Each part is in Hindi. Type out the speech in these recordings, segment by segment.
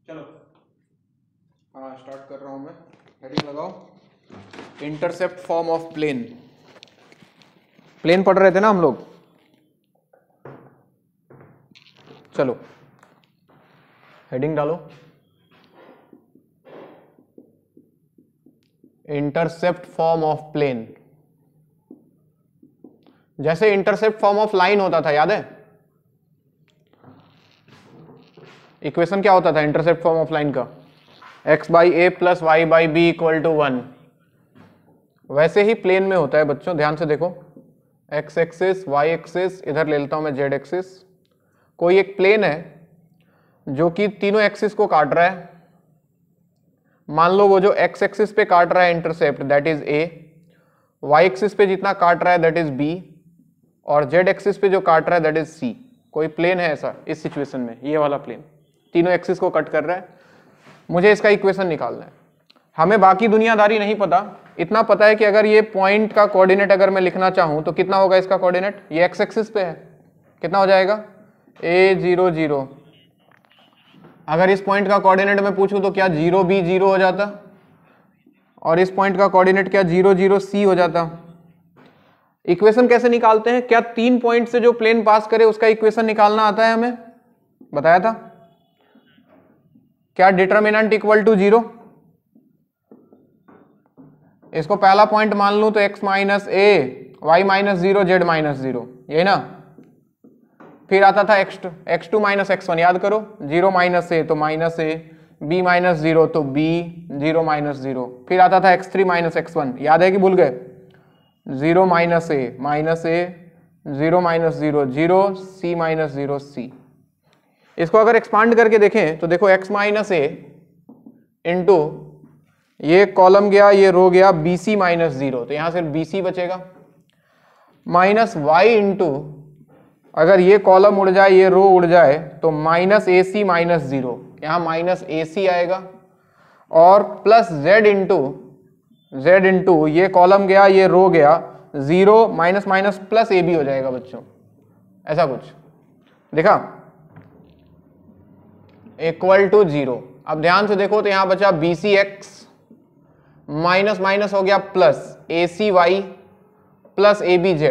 चलो हाँ स्टार्ट कर रहा हूँ मैं। हेडिंग लगाओ, intercept form of plane. Plane पढ़ रहे थे ना हम लोग। चलो हेडिंग डालो, इंटरसेप्ट फॉर्म ऑफ प्लेन। जैसे इंटरसेप्ट फॉर्म ऑफ लाइन होता था, याद है? इक्वेशन क्या होता था इंटरसेप्ट फॉर्म ऑफ लाइन का? x by a plus y by b equal to 1। वैसे ही प्लेन में होता है बच्चों, ध्यान से देखो। x एक्सिस, y एक्सिस, इधर ले लेता हूं मैं z एक्सिस। कोई एक प्लेन है जो कि तीनों एक्सिस को काट रहा है। मान लो वो जो x एक्सिस पे काट रहा है intercept that is a, y axis पे जितना काट रहा है दैट इज b, और z एक्सिस पे जो काट रहा है दैट इज c। कोई प्लेन है ऐसा इस सिचुएशन में, ये वाला प्लेन तीनों एक्सिस को कट कर रहा है। मुझे इसका इक्वेशन निकालना है। हमें बाकी दुनियादारी नहीं पता, इतना पता है कि अगर ये पॉइंट का कोऑर्डिनेट अगर मैं लिखना चाहूं तो कितना होगा इसका कोऑर्डिनेट? ये एक्स एक्सिस पे है, कितना हो जाएगा? a0 0। अगर इस पॉइंट का कोऑर्डिनेट मैं पूछूं तो क्या 0 b 0 हो जाता, और इस पॉइंट का कोऑर्डिनेट क्या 0 0 c हो जाता। इक्वेशन कैसे निकालते हैं? क्या 3 पॉइंट से जो प्लेन पास करे उसका इक्वेशन निकालना आता है? हमें बताया था। क्या डिटर्मिनेंट इक्वल टू 0? इसको पहला पॉइंट मान लूं तो x माइनस ए, वाई माइनस 0, जेड माइनस 0, यही ना। फिर आता था x2 माइनस x1, याद करो। 0 माइनस ए तो माइनस ए, b माइनस 0 तो b, 0 माइनस 0। फिर आता था x3 माइनस x1, याद है कि भूल गए? 0 माइनस ए, 0 माइनस 0 0, c माइनस 0 c। इसको अगर एक्सपांड करके देखें तो देखो x माइनस ए इंटू ये कॉलम गया, ये रो गया, BC माइनस 0, तो यहां सिर्फ BC बचेगा, माइनस y इंटू अगर ये कॉलम उड़ जाए, ये रो उड़ जाए तो माइनस AC माइनस 0, यहां माइनस AC आएगा, और प्लस z इंटू ये कॉलम गया, ये रो गया, 0 माइनस माइनस प्लस AB हो जाएगा बच्चों, ऐसा कुछ देखा, इक्वल टू 0। अब ध्यान से देखो तो यहां बचा BCX, माइनस माइनस हो गया प्लस ACY प्लस ABZ,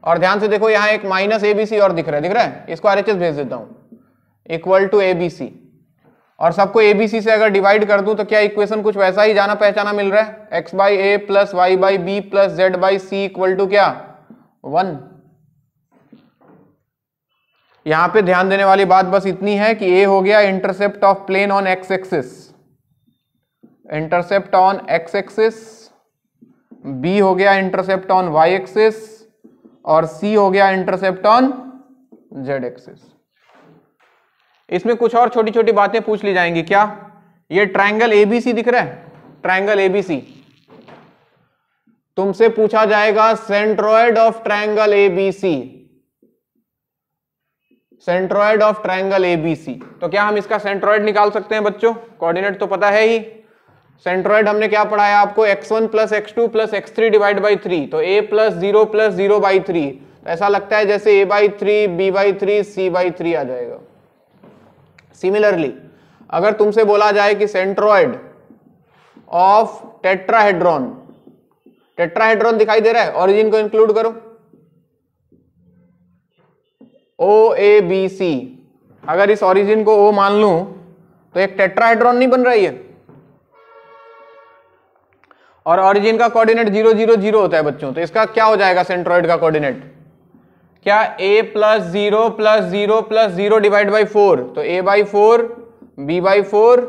और ध्यान से देखो यहां एक माइनस ABC और दिख रहा है, इसको RHS भेज देता हूं, इक्वल टू ABC। और सबको ABC से अगर डिवाइड कर दूं तो क्या इक्वेशन कुछ वैसा ही जाना पहचाना मिल रहा है? x by a plus y by b plus z by c equal to क्या? 1। यहां पे ध्यान देने वाली बात बस इतनी है कि a हो गया intercept of plane on x axis, intercept on x axis, b हो गया इंटरसेप्ट ऑन y एक्सिस, और c हो गया इंटरसेप्ट ऑन z एक्सिस। इसमें कुछ और छोटी छोटी बातें पूछ ली जाएंगी। क्या ये ट्रायंगल ABC दिख रहा है? ट्रायंगल ABC तुमसे पूछा जाएगा centroid of triangle ABC, centroid of triangle ABC। तो क्या हम इसका सेंट्रोइड निकाल सकते हैं बच्चों? कोऑर्डिनेट तो पता है ही। सेंट्रोइड हमने क्या पढ़ाया आपको? x1 plus x2 plus x3 divide by 3, तो a प्लस 0 बाई 3। ऐसा लगता है जैसे a by 3, b by 3, c by 3 आ जाएगा। सिमिलरली अगर तुमसे बोला जाए कि सेंट्रोइड ऑफ टेट्राहेड्रॉन, टेट्राहेड्रॉन दिखाई दे रहा है, ओरिजिन को इंक्लूड करो, OABC, अगर इस ओरिजिन को O मान लूं तो एक टेट्राहेड्रॉन नहीं बन रही है, और ओरिजिन का कोऑर्डिनेट 0 0 0 होता है बच्चों, तो इसका क्या हो जाएगा सेंट्रोइड का कोऑर्डिनेट? क्या a plus 0 plus 0 plus 0 divide by 4, तो a by 4, b by 4,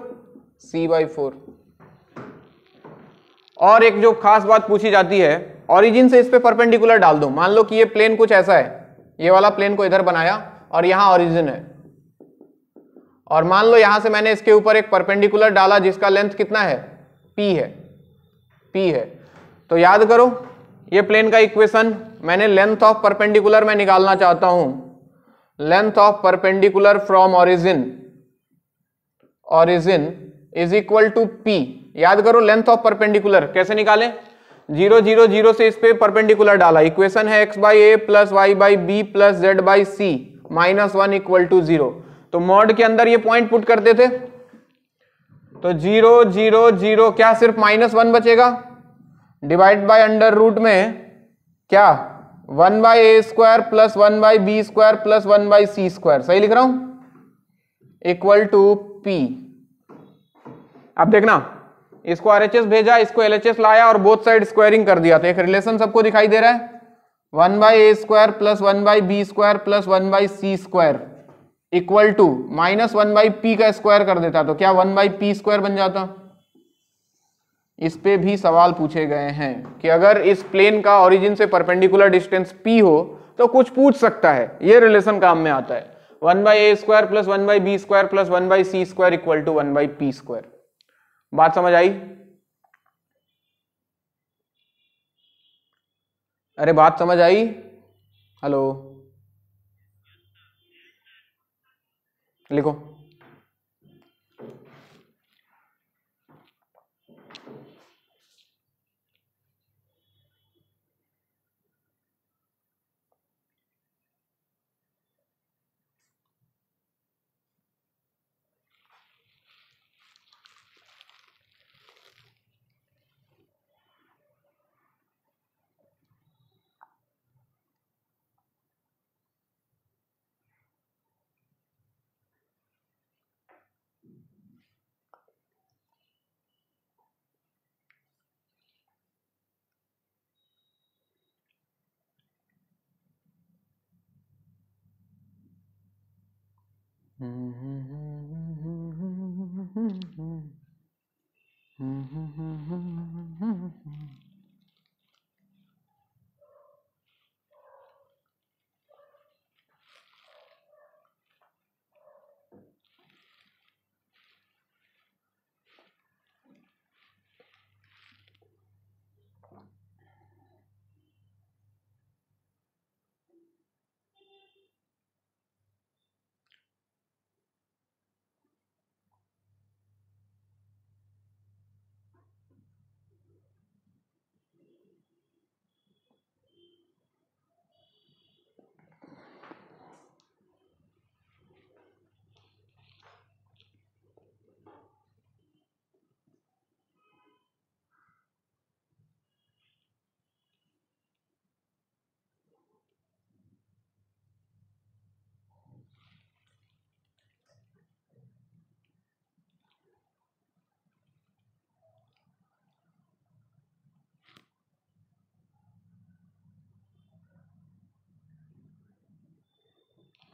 c by 4। और एक जो खास बात पूछी जाती है, ओरिजिन से इस पे परपेंडिकुलर डाल दो। मान लो कि ये प्लेन कुछ ऐसा है, ये वाला प्लेन को इधर बनाया और यहां ओरिजिन है, और मान लो यहां से मैंने इसके ऊपर एक परपेंडिकुलर डाला जिसका लेंथ कितना है? p है। तो याद करो ये प्लेन का इक्वेशन, मैंने लेंथ ऑफ परपेंडिकुलर में निकालना चाहता हूं, length of perpendicular from origin is equal to p। याद करो लेंथ ऑफ परपेंडिकुलर कैसे निकालें? 0 0 0 से इस पे परपेंडिकुलर डाला, इक्वेशन है x by a plus y by b plus z by c minus 1 equal to 0। तो मॉड के अंदर ये पॉइंट पुट करते थे, तो 0 0 0 क्या सिर्फ -1 बचेगा, डिवाइड बाय अंडर रूट में क्या 1/a² plus 1/b² plus 1/c², सही लिख रहा हूं, इक्वल टू p। अब देखना, इसको RHS भेजा, इसको LHS लाया और बोथ साइड स्क्वायरिंग कर दिया, तो एक रिलेशन सबको दिखाई दे रहा है, 1/a² plus 1/b² plus 1/c² equal to -1/p का स्क्वायर कर देता, तो क्या 1/p² बन जाता। इस पे भी सवाल पूछे गए हैं कि अगर इस प्लेन का ओरिजिन से परपेंडिकुलर डिस्टेंस p हो तो कुछ पूछ सकता है, ये रिलेशन काम में आता है, 1/a² plus 1/b² plus 1/c² equal to 1/p²। बात समझ आई? अरे बात समझ आई? हेलो, लिखो।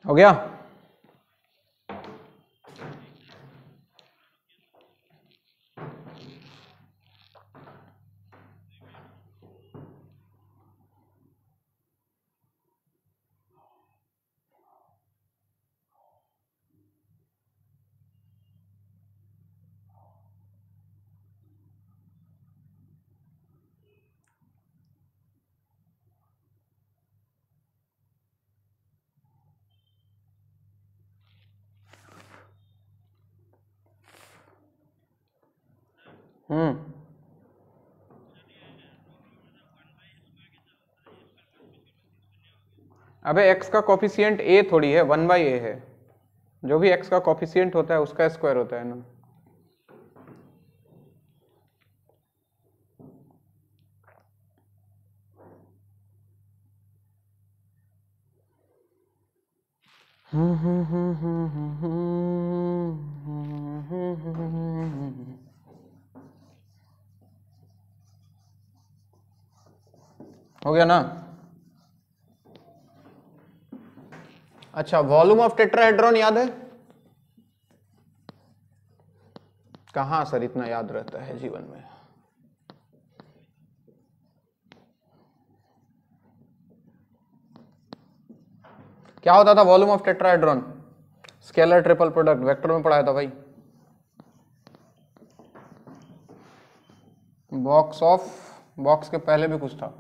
हो गया? अबे x का कोफिशिएंट a थोड़ी है, 1/a है, जो भी x का कोफिशिएंट होता है उसका स्क्वायर होता है ना। हो गया ना? अच्छा, वॉल्यूम ऑफ टेट्राहेड्रॉन याद है? कहां सर इतना याद रहता है जीवन में? क्या होता था volume of tetrahedron? Scalar triple product, vector में पढ़ाया था भाई। बॉक्स के पहले भी कुछ था।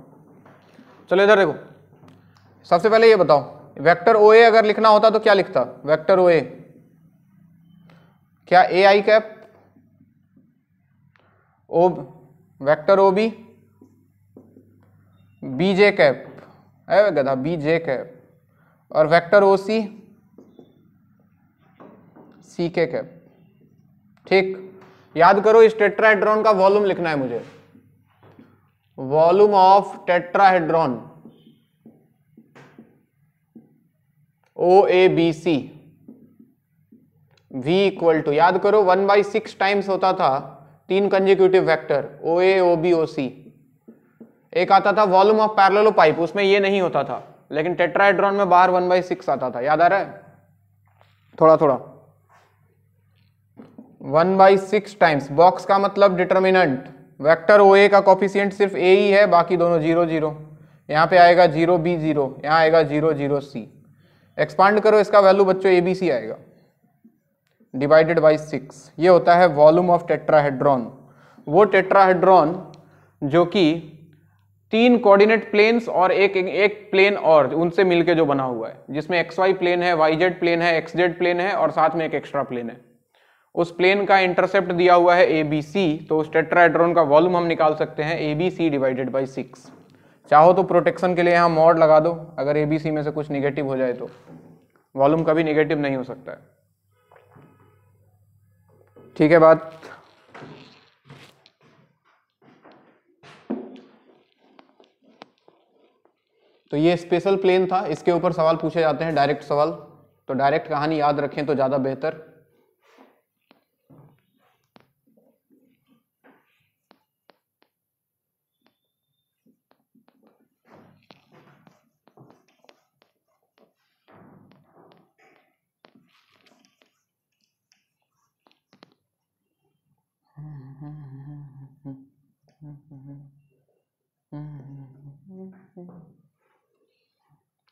चलो इधर देखो, सबसे पहले ये बताओ, वेक्टर ओ ए अगर लिखना होता तो क्या लिखता? वेक्टर ओ ए क्या A I cap, O vector O B J cap है गधा, बी जे कैप, और vector O C C K cap. ठीक, याद करो इस टेट्राहेड्रॉन का वॉल्यूम लिखना है मुझे, volume of tetrahedron OABC V equal to, याद करो 1/6 टाइम्स होता था 3 consecutive vector OA OB OC। एक आता था वॉल्यूम ऑफ पैरेललोपाइप, उसमें ये नहीं होता था, लेकिन टेट्राहेड्रॉन में बाहर 1/6 आता था। याद आ रहा है? थोड़ा थोड़ा 1/6 टाइम्स। बॉक्स का मतलब डिटर्मिनेंट, वेक्टर OA का कोफिशिएंट सिर्फ A ही है, बाकी दोनों 0 0। यहाँ पे आएगा 0 B 0, यहाँ आएगा 0 0 C। एक्सपांड करो इसका वैल्यू बच्चों ABC आएगा डिवाइडेड बाई 6। ये होता है वॉल्यूम ऑफ टेट्राहेड्रॉन। वो टेट्राहेड्रॉन जो कि 3 कोऑर्डिनेट प्लेन्स और एक प्लेन और उनसे मिलके जो बना हुआ है, जिसमें XY प्लेन है, YZ प्लेन है, XZ प्लेन है और साथ में एक एक्स्ट्रा प्लेन है। उस प्लेन का इंटरसेप्ट दिया हुआ है ABC, तो उस टेट्राहेड्रॉन का वॉल्यूम हम निकाल सकते हैं ABC डिवाइडेड बाई 6। चाहो तो प्रोटेक्शन के लिए यहाँ मॉड लगा दो, अगर ABC में से कुछ निगेटिव हो जाए तो। वॉल्यूम कभी निगेटिव नहीं हो सकता है। ठीक है बात? तो ये स्पेशल प्लेन था, इसके ऊपर सवाल पूछे जाते हैं, डायरेक्ट सवाल। तो डायरेक्ट कहानी याद रखें तो ज्यादा बेहतर।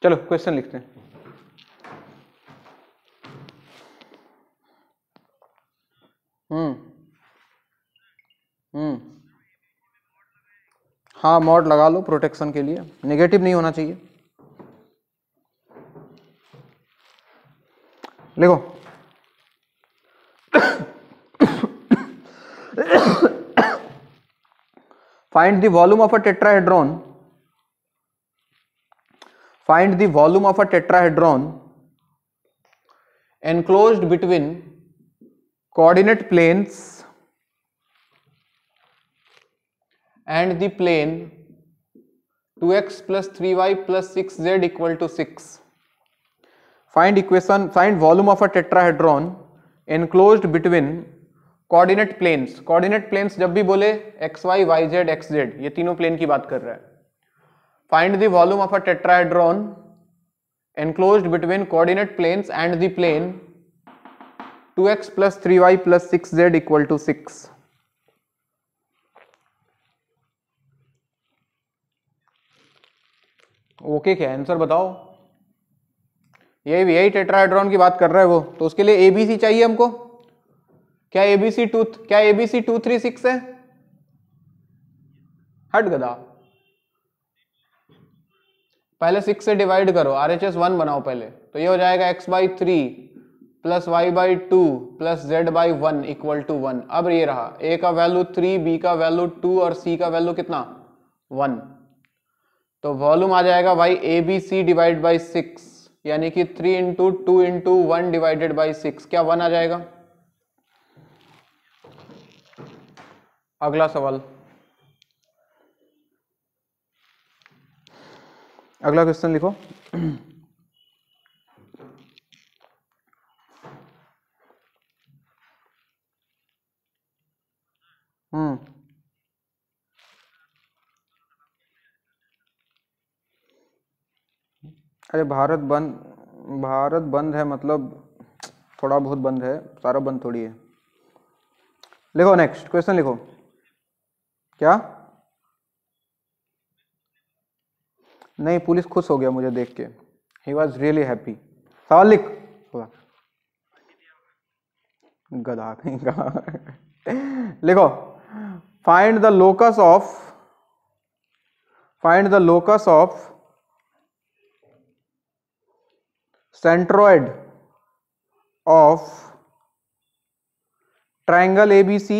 चलो क्वेश्चन लिखते हैं। हाँ मॉड लगा लो प्रोटेक्शन के लिए, नेगेटिव नहीं होना चाहिए। लिखो find the volume of a tetrahedron, find the volume of a tetrahedron enclosed between coordinate planes and the plane 2x plus 3y plus 6z equal to 6. Find equation, find volume of a tetrahedron enclosed between coordinate planes. Coordinate planes जब भी बोले XY YZ XZ, ये तीनों प्लेन की बात कर रहा है। Find the volume of a tetrahedron enclosed between coordinate planes and the plane 2x plus 3y plus 6z equal to 6। Okay क्या आंसर बताओ? यही टेट्राहेड्रॉन की बात कर रहा है वो, तो उसके लिए ABC चाहिए हमको। क्या ABC 236 है? हट गधा, पहले 6 से डिवाइड करो, RHS 1 बनाओ पहले, तो ये हो जाएगा x/3 plus y/2 plus z/1 equal to 1। अब ये रहा A का वैल्यू 3, B का वैल्यू 2 और C का वैल्यू कितना 1। तो वॉल्यूम आ जाएगा भाई ABC डिवाइड बाई 6, यानी कि 3 इंटू 2 इंटू 1 डिवाइडेड बाई 6। क्या 1 आ जाएगा? अगला सवाल, अगला क्वेश्चन लिखो। अरे भारत बंद है, मतलब थोड़ा बहुत बंद है, सारा बंद थोड़ी है। लिखो नेक्स्ट क्वेश्चन लिखो। क्या? नहीं, पुलिस खुश हो गया मुझे देख के, ही वॉज रियली हैप्पी। सवाल लिख। गधा कहीं का। लिखो find the locus of centroid of triangle ABC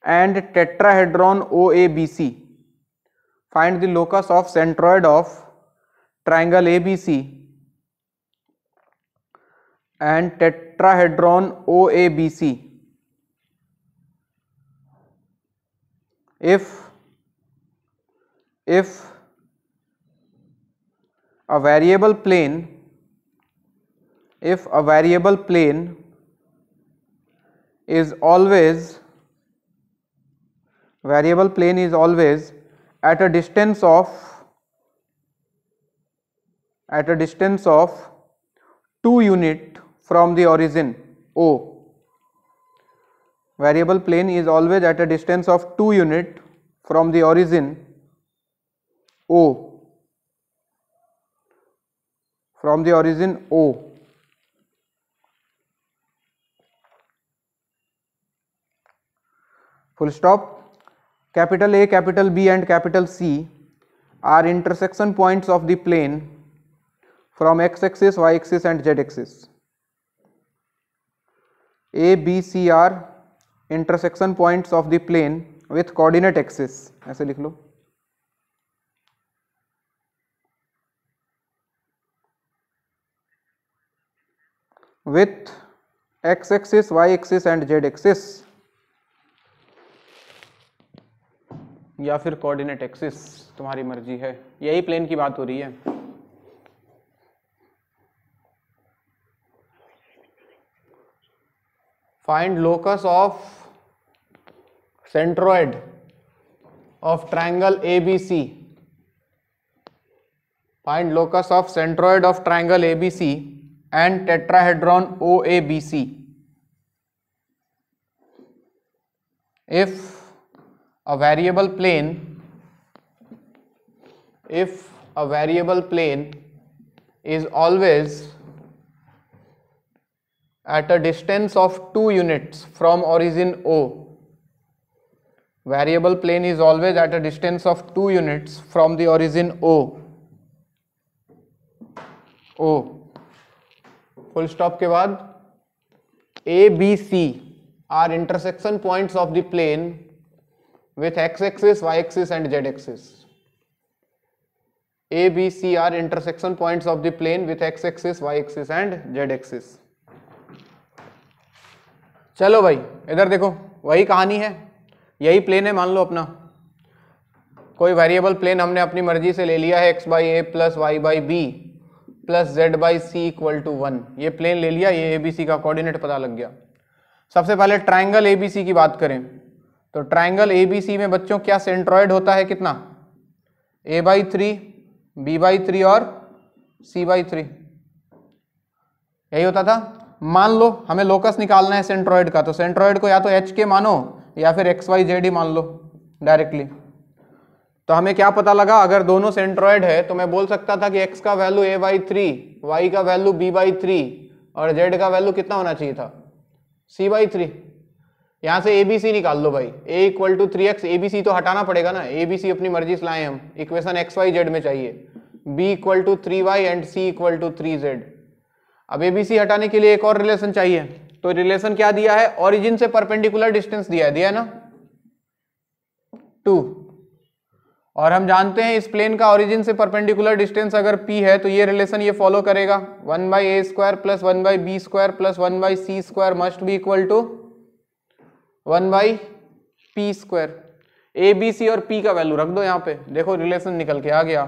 and tetrahedron OABC. Find the locus of centroid of triangle ABC and tetrahedron OABC. If a variable plane is always at a distance of 2 unit from the origin O. Variable plane is always at a distance of 2 unit from the origin O. Full stop. Capital A, capital B and capital C are intersection points of the plane from x-axis, y-axis and z-axis. A, B, C are intersection points of the plane with coordinate axis. ऐसे लिख लो. With x-axis, y-axis and z-axis या फिर कोऑर्डिनेट एक्सिस, तुम्हारी मर्जी है. यही प्लेन की बात हो रही है. Find locus of centroid of triangle ABC. Find locus of centroid of triangle ABC and tetrahedron OABC. If a variable plane is always at a distance of 2 units from origin O. Variable plane is always at a distance of 2 units from the origin O. Full stop के बाद ABC are intersection points of the plane with x-axis, y-axis and z-axis. ABC are intersection points of the plane with x-axis, y-axis and z-axis. चलो भाई इधर देखो, वही कहानी है, यही प्लेन है. मान लो अपना कोई वेरिएबल प्लेन हमने अपनी मर्जी से ले लिया है, x by a plus y by b plus z by c equal to 1. ये प्लेन ले लिया, ये ABC का कोऑर्डिनेट पता लग गया. सबसे पहले ट्रायंगल ABC की बात करें तो ट्रायंगल ABC में बच्चों क्या सेंट्रॉइड होता है, कितना, a/3, b/3 और c/3, यही होता था. मान लो हमें लोकस निकालना है सेंट्रॉइड का, तो सेंट्रॉइड को या तो HK मानो या फिर XYZ ही मान लो डायरेक्टली. तो हमें क्या पता लगा, अगर दोनों सेंट्रॉइड है तो मैं बोल सकता था कि x का वैल्यू a/3, y का वैल्यू b/3 और z का वैल्यू कितना होना चाहिए था, c/3. यहाँ से ABC निकाल लो भाई, a equal to 3x. ABC तो हटाना पड़ेगा ना, ABC अपनी मर्जी से लाए हम, इक्वेशन XYZ में चाहिए. b equal to 3y and c equal to 3z. अब ABC हटाने के लिए एक और रिलेशन चाहिए, तो रिलेशन क्या दिया है, ओरिजिन से परपेंडिकुलर डिस्टेंस दिया है ना 2. और हम जानते हैं इस प्लेन का ओरिजिन से परपेंडिकुलर डिस्टेंस अगर p है तो ये रिलेशन ये फॉलो करेगा, 1/a² plus 1/b² plus 1/c² must be equal to 1/p². ABC और p का वैल्यू रख दो यहाँ पे, देखो रिलेशन निकल के आ गया.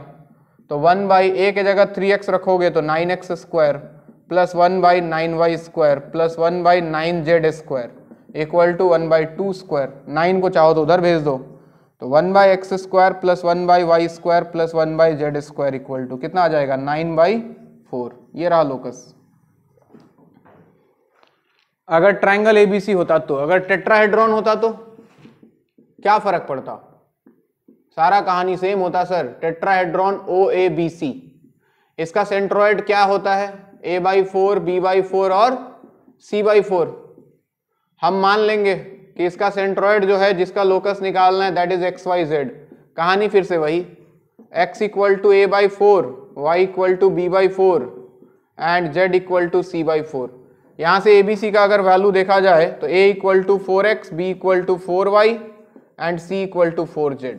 तो 1/a के जगह 3x रखोगे तो 9x² plus 1/9y² plus 1/9z² equal to 1/2². 9 को चाहो तो उधर भेज दो, तो 1/x² plus 1/y² plus 1/z² equal to कितना आ जाएगा, 9/4. ये रहा लोकस. अगर ट्रायंगल ABC होता तो, अगर टेट्राहेड्रॉन होता तो क्या फर्क पड़ता, सारा कहानी सेम होता सर. टेट्राहेड्रॉन OABC, इसका सेंट्रोइड क्या होता है, a/4, b/4 और c/4. हम मान लेंगे कि इसका सेंट्रोइड जो है जिसका लोकस निकालना है दैट इज XYZ. कहानी फिर से वही, x equal to a/4, y equal to b/4 and z equal to c/4. यहाँ से ABC का अगर वैल्यू देखा जाए तो a equal to 4x, b equal to 4y and c equal to 4z.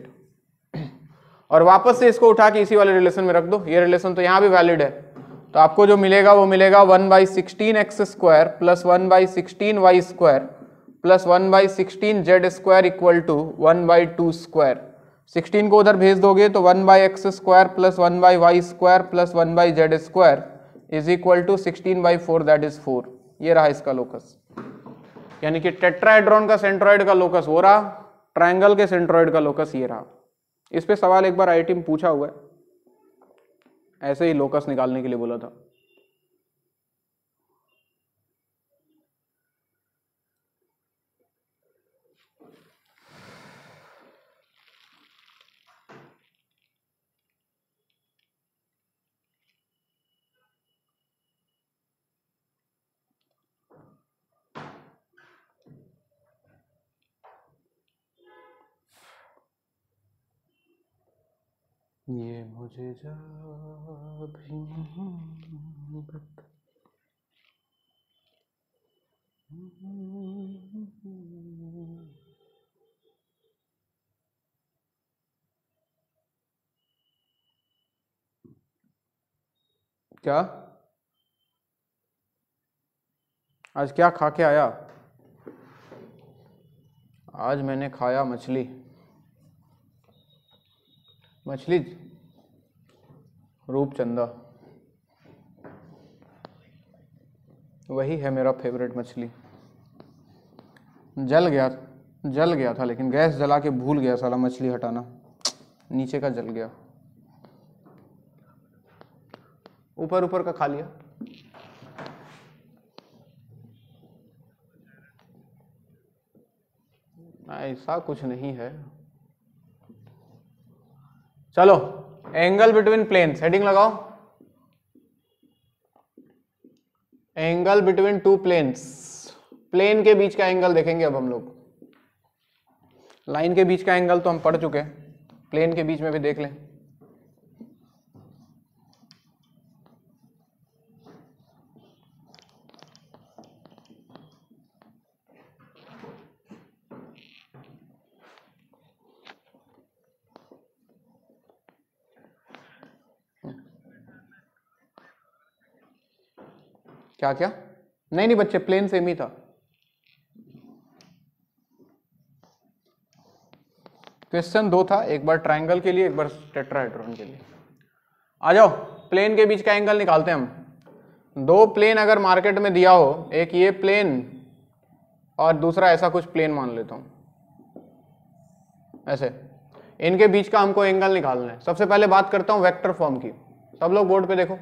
और वापस से इसको उठा के इसी वाले रिलेशन में रख दो, ये रिलेशन तो यहाँ भी वैलिड है. तो आपको जो मिलेगा वो मिलेगा 1/16x² plus 1/16y² plus 1/16z² equal to 1/2²। 16 को उधर भेज दोगे तो 1/x² plus 1/y² plus 1/z² is equal to 16/4, that is 4। ये रहा इसका लोकस, यानी कि टेट्राहेड्रॉन का सेंट्रॉइड का लोकस वो रहा, ट्रायंगल के सेंट्रॉइड का लोकस ये रहा। इस पे सवाल एक बार आईआईटी में पूछा हुआ है, ऐसे ही लोकस निकालने के लिए बोला था। ये मुझे जब भी क्या आज क्या खा के आया? आज मैंने खाया मछली। मछली रूपचंदा, वही है मेरा फेवरेट मछली। जल गया था, लेकिन गैस जला के भूल गया साला मछली हटाना, नीचे का जल गया, ऊपर ऊपर का खा लिया। ऐसा कुछ नहीं है। चलो, एंगल बिटवीन प्लेन्स, हेडिंग लगाओ। Angle between two planes, plane के बीच का एंगल देखेंगे अब हम लोग। लाइन के बीच का एंगल तो हम पढ़ चुके हैं, प्लेन के बीच में भी देख लें। क्या क्या? नहीं बच्चे, प्लेन सेम ही था। क्वेश्चन दो था, एक बार ट्रायंगल के लिए, एक बार टेट्राहेड्रॉन के लिए। आ जाओ, प्लेन के बीच का एंगल निकालते हैं हम। दो प्लेन अगर मार्केट में दिया हो, एक ये प्लेन और दूसरा ऐसा कुछ प्लेन मान लेता हूं, ऐसे, इनके बीच का हमको एंगल निकालना है। सबसे पहले बात करता हूं वेक्टर फॉर्म की। सब लोग बोर्ड पे देखो।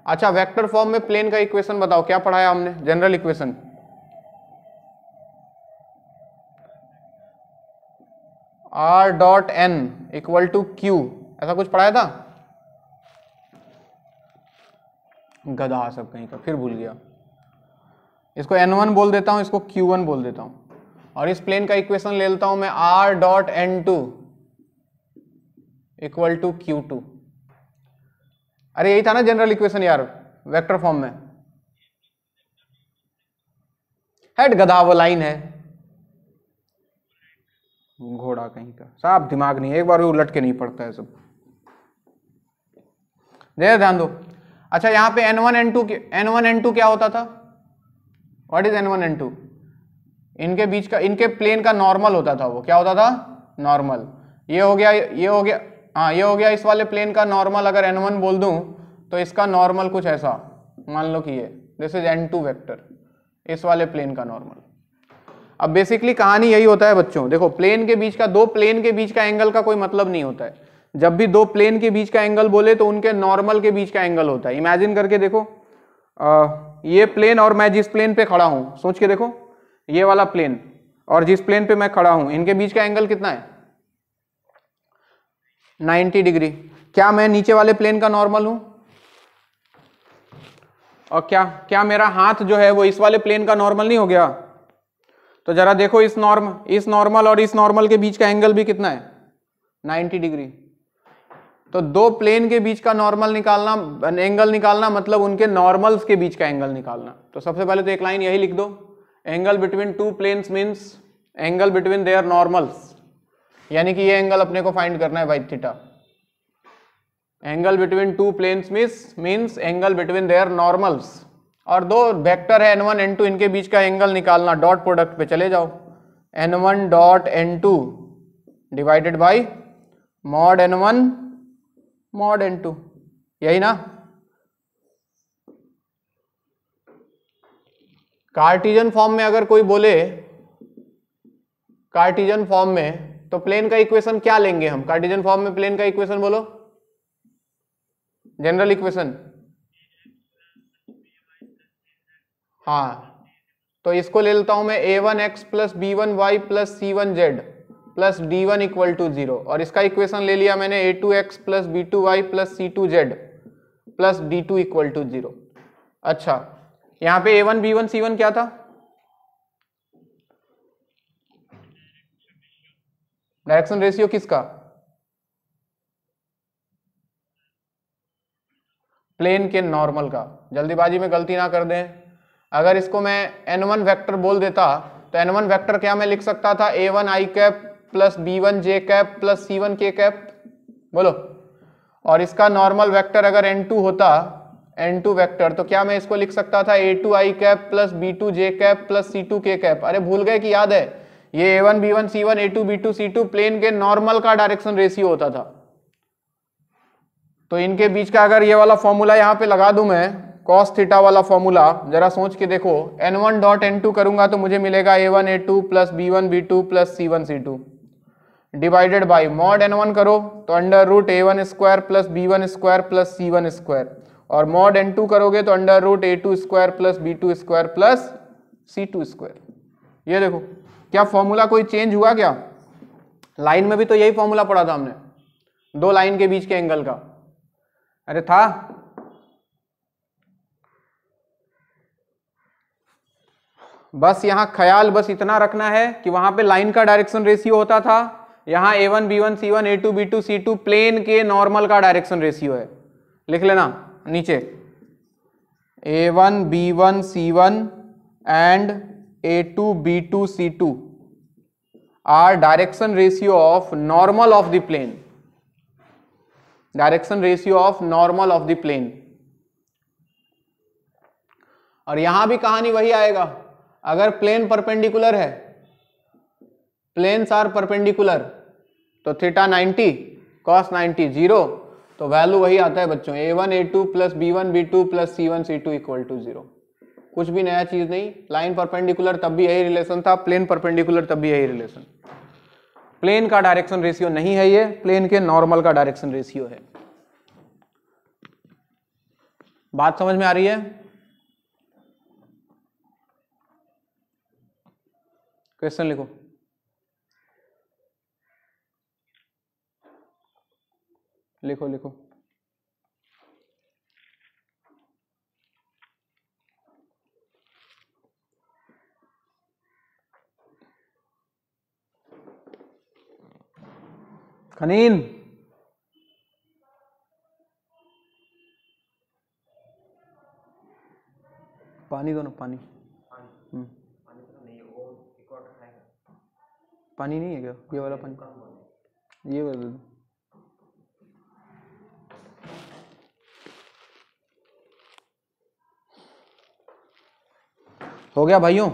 अच्छा, वेक्टर फॉर्म में प्लेन का इक्वेशन बताओ, क्या पढ़ाया हमने? General equation R.N equal to Q, ऐसा कुछ पढ़ाया था? गधा सब कहीं का, फिर भूल गया। इसको N1 बोल देता हूं, इसको Q1 बोल देता हूं, और इस प्लेन का इक्वेशन ले लेता हूं मैं R.N2 इक्वल टू Q2। अरे यही था ना जनरल इक्वेशन यार, वेक्टर फॉर्म में। हेड गधा, वो लाइन है, घोड़ा कहीं का, साफ दिमाग नहीं, एक बार भी उलट के नहीं पड़ता है सब। ध्यान दो। अच्छा, यहां पे N1 N2 क्या होता था? What is N1 N2? इनके बीच का, इनके प्लेन का नॉर्मल होता था। वो क्या होता था? नॉर्मल। ये हो गया, ये हो गया, हाँ ये हो गया इस वाले प्लेन का नॉर्मल। अगर N1 बोल दूं तो इसका नॉर्मल कुछ ऐसा मान लो कि ये दिस इज N2 वेक्टर, इस वाले प्लेन का नॉर्मल। अब बेसिकली कहानी यही होता है बच्चों। देखो, प्लेन के बीच का, दो प्लेन के बीच का एंगल का कोई मतलब नहीं होता है। जब भी दो प्लेन के बीच का एंगल बोले तो उनके नॉर्मल के बीच का एंगल होता है। इमेजिन करके देखो, ये प्लेन और मैं जिस प्लेन पे खड़ा हूं, सोच के देखो, ये वाला प्लेन और जिस प्लेन पे मैं खड़ा हूं, इनके बीच का एंगल कितना है? 90 डिग्री। क्या मैं नीचे वाले प्लेन का नॉर्मल हूं? और क्या मेरा हाथ जो है वो इस वाले प्लेन का नॉर्मल नहीं हो गया? तो जरा देखो, इस नॉर्मल और इस नॉर्मल के बीच का एंगल भी कितना है? 90 डिग्री। तो दो प्लेन के बीच का नॉर्मल निकालना, एंगल निकालना, मतलब उनके नॉर्मल्स के बीच का एंगल निकालना। तो सबसे पहले तो एक लाइन यही लिख दो, angle between two planes means angle between their normals, यानी कि ये एंगल अपने को फाइंड करना है भाई, theta. Angle between two planes means angle between their normals, और दो वेक्टर है n1 n2, इनके बीच का एंगल निकालना, डॉट प्रोडक्ट पे चले जाओ, n1 dot n2 divided by mod n1 mod n2, यही ना। कार्टिजन फॉर्म में अगर कोई बोले, कार्टिजन फॉर्म में, तो प्लेन का इक्वेशन क्या लेंगे हम? कार्टिजन फॉर्म में प्लेन का इक्वेशन बोलो, जनरल इक्वेशन। हाँ, तो इसको ले लेता हूं मैं a1x plus b1y plus c1z plus d1 equal to 0, और इसका इक्वेशन ले लिया मैंने a2x plus b2y plus c2z plus d2 equal to 0। अच्छा, यहां पे a1 b1 c1 क्या था? डायरेक्शन रेशियो किसका? प्लेन के नॉर्मल का। जल्दीबाजी में गलती ना कर दें, अगर इसको मैं n1 वेक्टर बोल देता तो n1 वेक्टर क्या मैं लिख सकता था? a1 i cap plus b1 j cap plus c1 k cap, बोलो। और इसका नॉर्मल वेक्टर अगर n2 होता, n2 वेक्टर, तो क्या मैं इसको लिख सकता था? a2 i cap plus b2 j cap plus c2 k cap. अरे भूल गए कि याद है? ये a1 b1 c1 a2 b2 c2 plane के नॉर्मल का डायरेक्शन रेशियो होता था। तो इनके बीच का अगर ये वाला फॉर्मूला यहाँ पे लगा दूं मैं, कॉस थीटा वाला फॉर्मूला, जरा सोच के देखो, n1 डॉट n2 करूंगा तो मुझे मिलेगा a1 a2 plus b1 b2 plus c1 c2 divided by mod n1 करो तो under root a1 square plus b1 square plus c1 square, और मॉड n2 करोगे तो under root a2 square plus b2 square plus c2 square. ये देखो, क्या फॉर्मूला कोई चेंज हुआ क्या? लाइन में भी तो यही फॉर्मूला पढ़ा था हमने, दो लाइन के बीच के एंगल का। अरे था, बस यहां ख्याल बस इतना रखना है कि वहां पे लाइन का डायरेक्शन रेशियो होता था, यहां a1 b1 c1 a2 b2 c2 plane के नॉर्मल का डायरेक्शन रेशियो है। लिख लेना नीचे, a1 b1 c1 and a2 b2 c2 are direction ratio of normal of the plane, direction ratio of normal of the plane. और यहां भी कहानी वही आएगा, अगर प्लेन परपेंडिकुलर है, प्लेन्स आर परपेंडिकुलर, तो थीटा 90 कॉस 90 0, तो वैल्यू वही आता है बच्चों, a1 a2 plus b1 b2 plus c1 c2 equal to 0। कुछ भी नया चीज नहीं, लाइन परपेंडिकुलर तब भी यही रिलेशन था, प्लेन परपेंडिकुलर तब भी यही रिलेशन। प्लेन का डायरेक्शन रेशियो नहीं है ये, प्लेन के नॉर्मल का डायरेक्शन रेशियो है। बात समझ में आ रही है? क्वेश्चन लिखो। लिखो लिखो। खनीन, पानी दो ना, पानी। पानी नहीं है क्या? ये वाला पानी, ये वाला। हो गया भाइयों?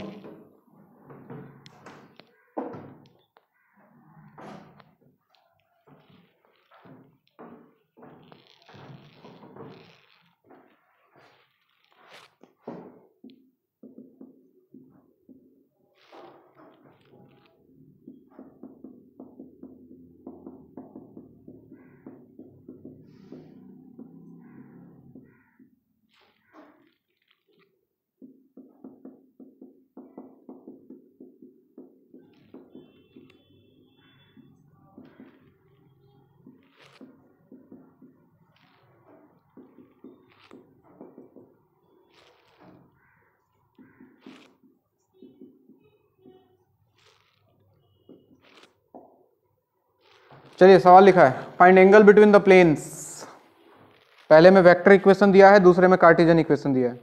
चलिए, सवाल लिखा है, find angle between the planes. पहले में वेक्टर इक्वेशन दिया है, दूसरे में कार्टेशियन इक्वेशन दिया है।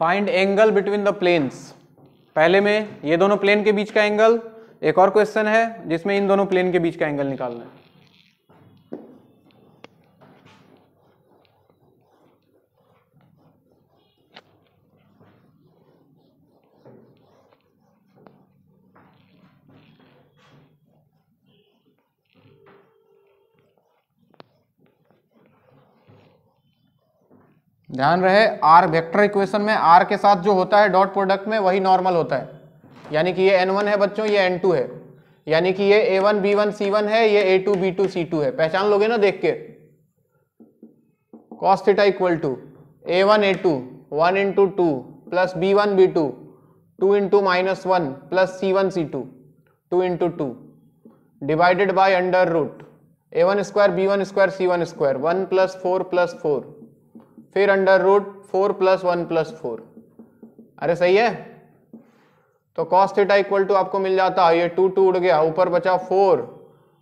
Find angle between the planes. पहले में ये दोनों प्लेन के बीच का एंगल, एक और क्वेश्चन है जिसमें इन दोनों प्लेन के बीच का एंगल निकालना है। ध्यान रहे आर वेक्टर इक्वेशन में आर के साथ जो होता है डॉट प्रोडक्ट में वही नॉर्मल होता है, यानी कि ये n1 है बच्चों, ये n2 है, यानी कि ये a1 b1 c1 है, ये a2 b2 c2 है। पहचान लोगे ना देख के। cos theta equal to a1 a2 1 into 2 plus b1 b2 2 into -1 plus c1 c2 2 into 2 divided by under root a1 square b1 square c1 square 1 plus 4 फिर अंडर रूट 4 प्लस 1 प्लस 4। अरे सही है। तो cos थीटा इक्वल टू आपको मिल जाता है, ये 2 2 उड़ गया, ऊपर बचा 4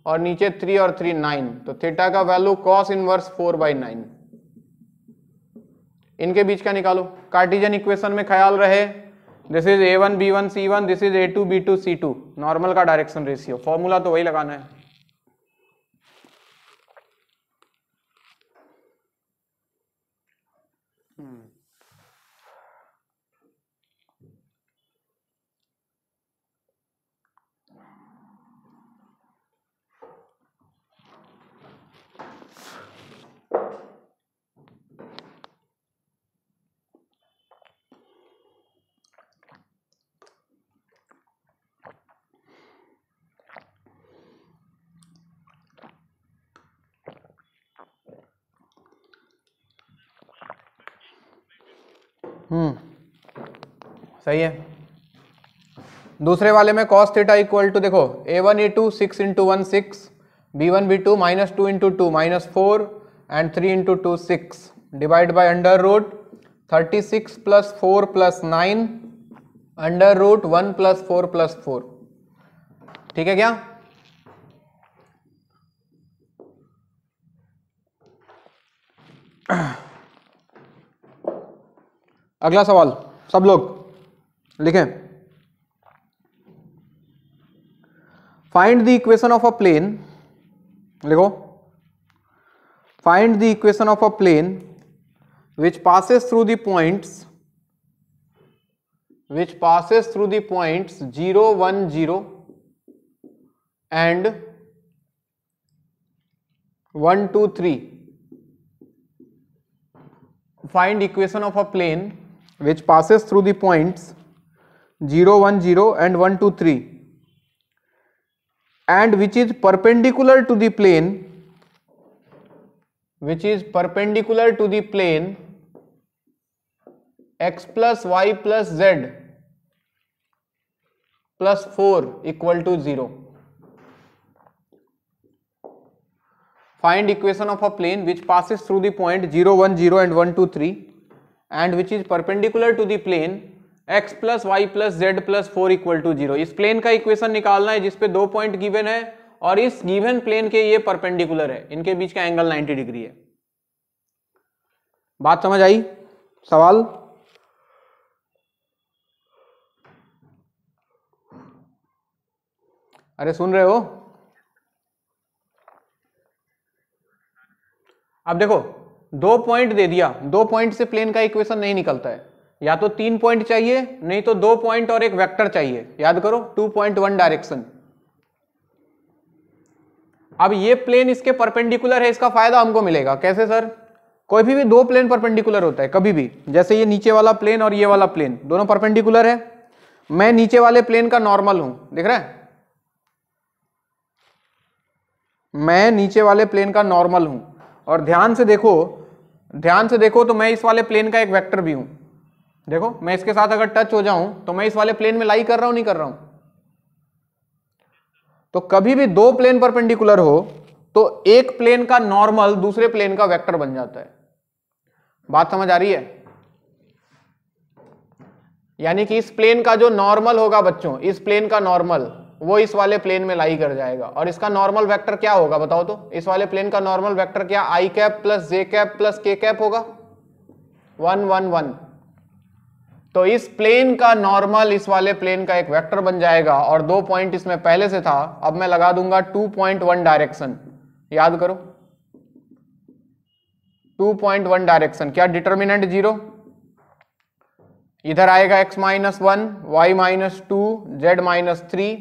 और नीचे 3 और 3 9, तो थीटा का वैल्यू cos इनवर्स 4/9। इनके बीच का निकालो। कार्टेशियन इक्वेशन में ख्याल रहे this is a1 b1 c1, this is a2 b2 c2, normal का डायरेक्शन रेशियो, फॉर्मूला तो वही लगाना है। सही है। दूसरे वाले में cos थीटा इक्वल टू देखो a1 a2 6 into 1 6 b1 b2 -2 into 2 -4 and 3 into 2 6 divide by under root 36 plus 4 plus 9 under root 1 plus 4 plus 4। ठीक है क्या? अगला सवाल सब लोग लिखें। Find the equation of a plane, लिखो, find the equation of a plane which passes through the points 0 1 0 and 1 2 3. Find equation of a plane which passes through the points 0 1 0 and 1 2 3 and which is perpendicular to the plane x plus y plus z plus 4 equal to 0. Find equation of a plane which passes through the point 0 1 0 and 1 2 3 and which is perpendicular to the plane x plus y plus z plus 4 equal to 0. इस प्लेन का इक्वेशन निकालना है जिसपे दो पॉइंट गिवन है और इस गिवन प्लेन के ये परपेंडिकुलर है, इनके बीच का एंगल 90 डिग्री है। बात समझ आई? सवाल? अरे सुन रहे हो? अब देखो दो पॉइंट दे दिया, दो पॉइंट से प्लेन का इक्वेशन नहीं निकलता है, या तो 3 पॉइंट चाहिए नहीं तो 2 पॉइंट और एक वेक्टर चाहिए। याद करो 2.1 डायरेक्शन। अब ये प्लेन इसके परपेंडिकुलर है, इसका फायदा हमको मिलेगा। कैसे सर? कोई भी दो प्लेन परपेंडिकुलर होता है कभी भी, जैसे ये नीचे वाला प्लेन और ये वाला प्लेन दोनों परपेंडिकुलर है। मैं नीचे वाले प्लेन का नॉर्मल हूं, दिख रहा है? मैं नीचे वाले प्लेन का नॉर्मल हूं और ध्यान से देखो तो मैं इस वाले प्लेन का एक वेक्टर भी हूं। देखो मैं इसके साथ अगर टच हो जाऊं तो मैं इस वाले प्लेन में लाई कर रहा हूं, नहीं कर रहा हूं? तो कभी भी दो प्लेन परपेंडिकुलर हो तो एक प्लेन का नॉर्मल दूसरे प्लेन का वेक्टर बन जाता है। बात समझ आ रही है? यानी कि इस प्लेन का जो नॉर्मल होगा बच्चों, इस प्लेन का नॉर्मल वो इस वाले प्लेन में लाई कर जाएगा और इसका नॉर्मल वेक्टर क्या होगा बताओ तो? इस वाले प्लेन का नॉर्मल वेक्टर क्या आई कैप प्लस जे कैप प्लस के कैप होगा? 1 1 1। तो इस प्लेन का नॉर्मल इस वाले प्लेन का एक वेक्टर बन जाएगा और 2 पॉइंट इसमें पहले से था, अब मैं लगा दूंगा 2.1 डायरेक्शन। याद करो 2.1 डायरेक्शन, क्या डिटर्मिनेंट 0, इधर आएगा x -1 y -2 z -3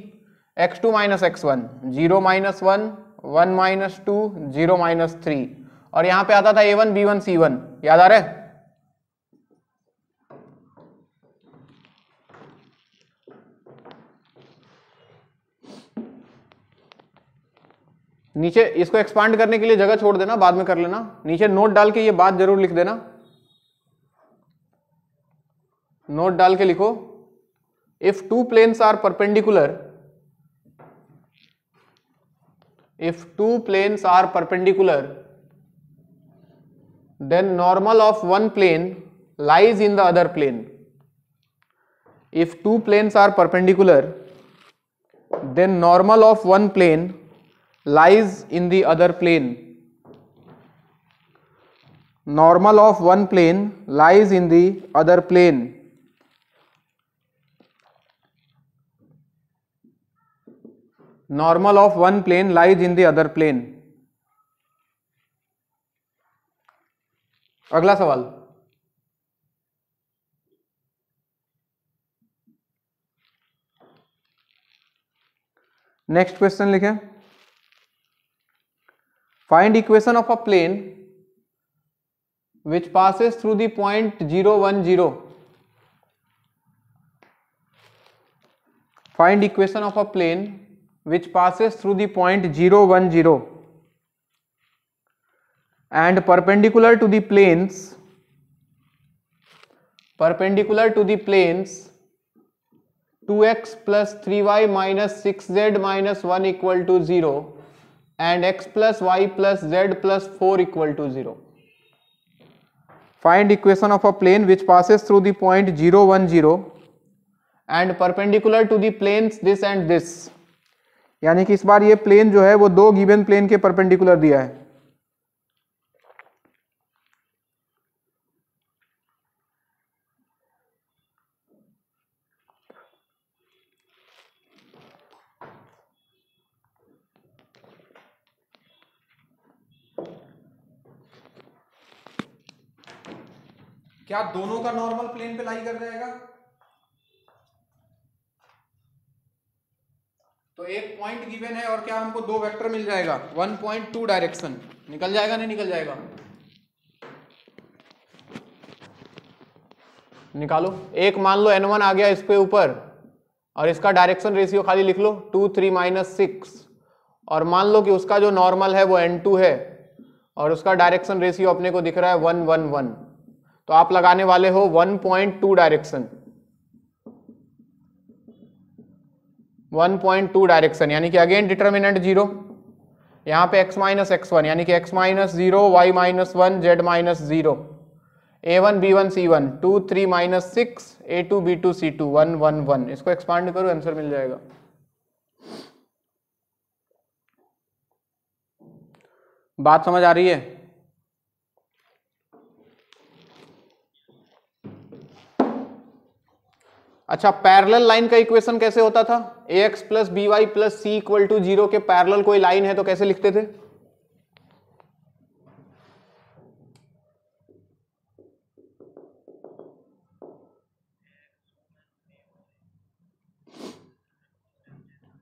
x2 -x1 0 -1 1 -2 0 -3 और यहां पे आता था a1 b1 c1। याद आ रहा है? नीचे इसको एक्सपांड करने के लिए जगह छोड़ देना, बाद में कर लेना। नीचे नोट डाल के ये बात जरूर लिख देना, नोट डाल के लिखो, if two planes are perpendicular, if two planes are perpendicular then normal of one plane lies in the other plane. If two planes are perpendicular then normal of one plane lies in the other plane. Normal of one plane lies in the other plane. Normal of one plane lies in the other plane. अगला सवाल, नेक्स्ट क्वेश्चन लिखें, find equation of a plane which passes through the point 0 1 0. Find equation of a plane which passes through the point 0 1 0 and perpendicular to the planes 2x plus 3y minus 6z minus 1 equal to 0 and x plus y plus z plus 4 equal to 0. Find equation of a plane which passes through the point 0 1 0 and perpendicular to the planes this and this. यानी कि इस बार ये प्लेन जो है वो दो गिवन प्लेन के परपेंडिकुलर दिया है। क्या दोनों का नॉर्मल प्लेन पे लाई कर जाएगा? तो एक पॉइंट गिवन है और क्या हमको दो वेक्टर मिल जाएगा, 1.2 डायरेक्शन, निकल जाएगा नहीं निकल जाएगा? निकालो। एक मान लो n1 आ गया इस पे ऊपर और इसका डायरेक्शन रेशियो खाली लिख लो 2 3 -6 और मान लो कि उसका जो नॉर्मल है वो n2 है और उसका डायरेक्शन रेशियो अपने को दिख रहा है 1 1 1, तो आप लगाने वाले हो 1.2 डायरेक्शन, 1.2 डायरेक्शन यानी कि अगेन डिटर्मिनेंट 0, यहाँ पे x - x1 यानी कि x - 0 y - 1 z - 0 a1 b1 c1 2 3 -6 a2 b2 c2 1 1 1। इसको एक्सपांड करो आंसर मिल जाएगा। बात समझ आ रही है? अच्छा, पैरेलल लाइन का इक्वेशन कैसे होता था? ax plus B Y plus c equal to 0 के पैरेलल कोई लाइन है तो कैसे लिखते थे?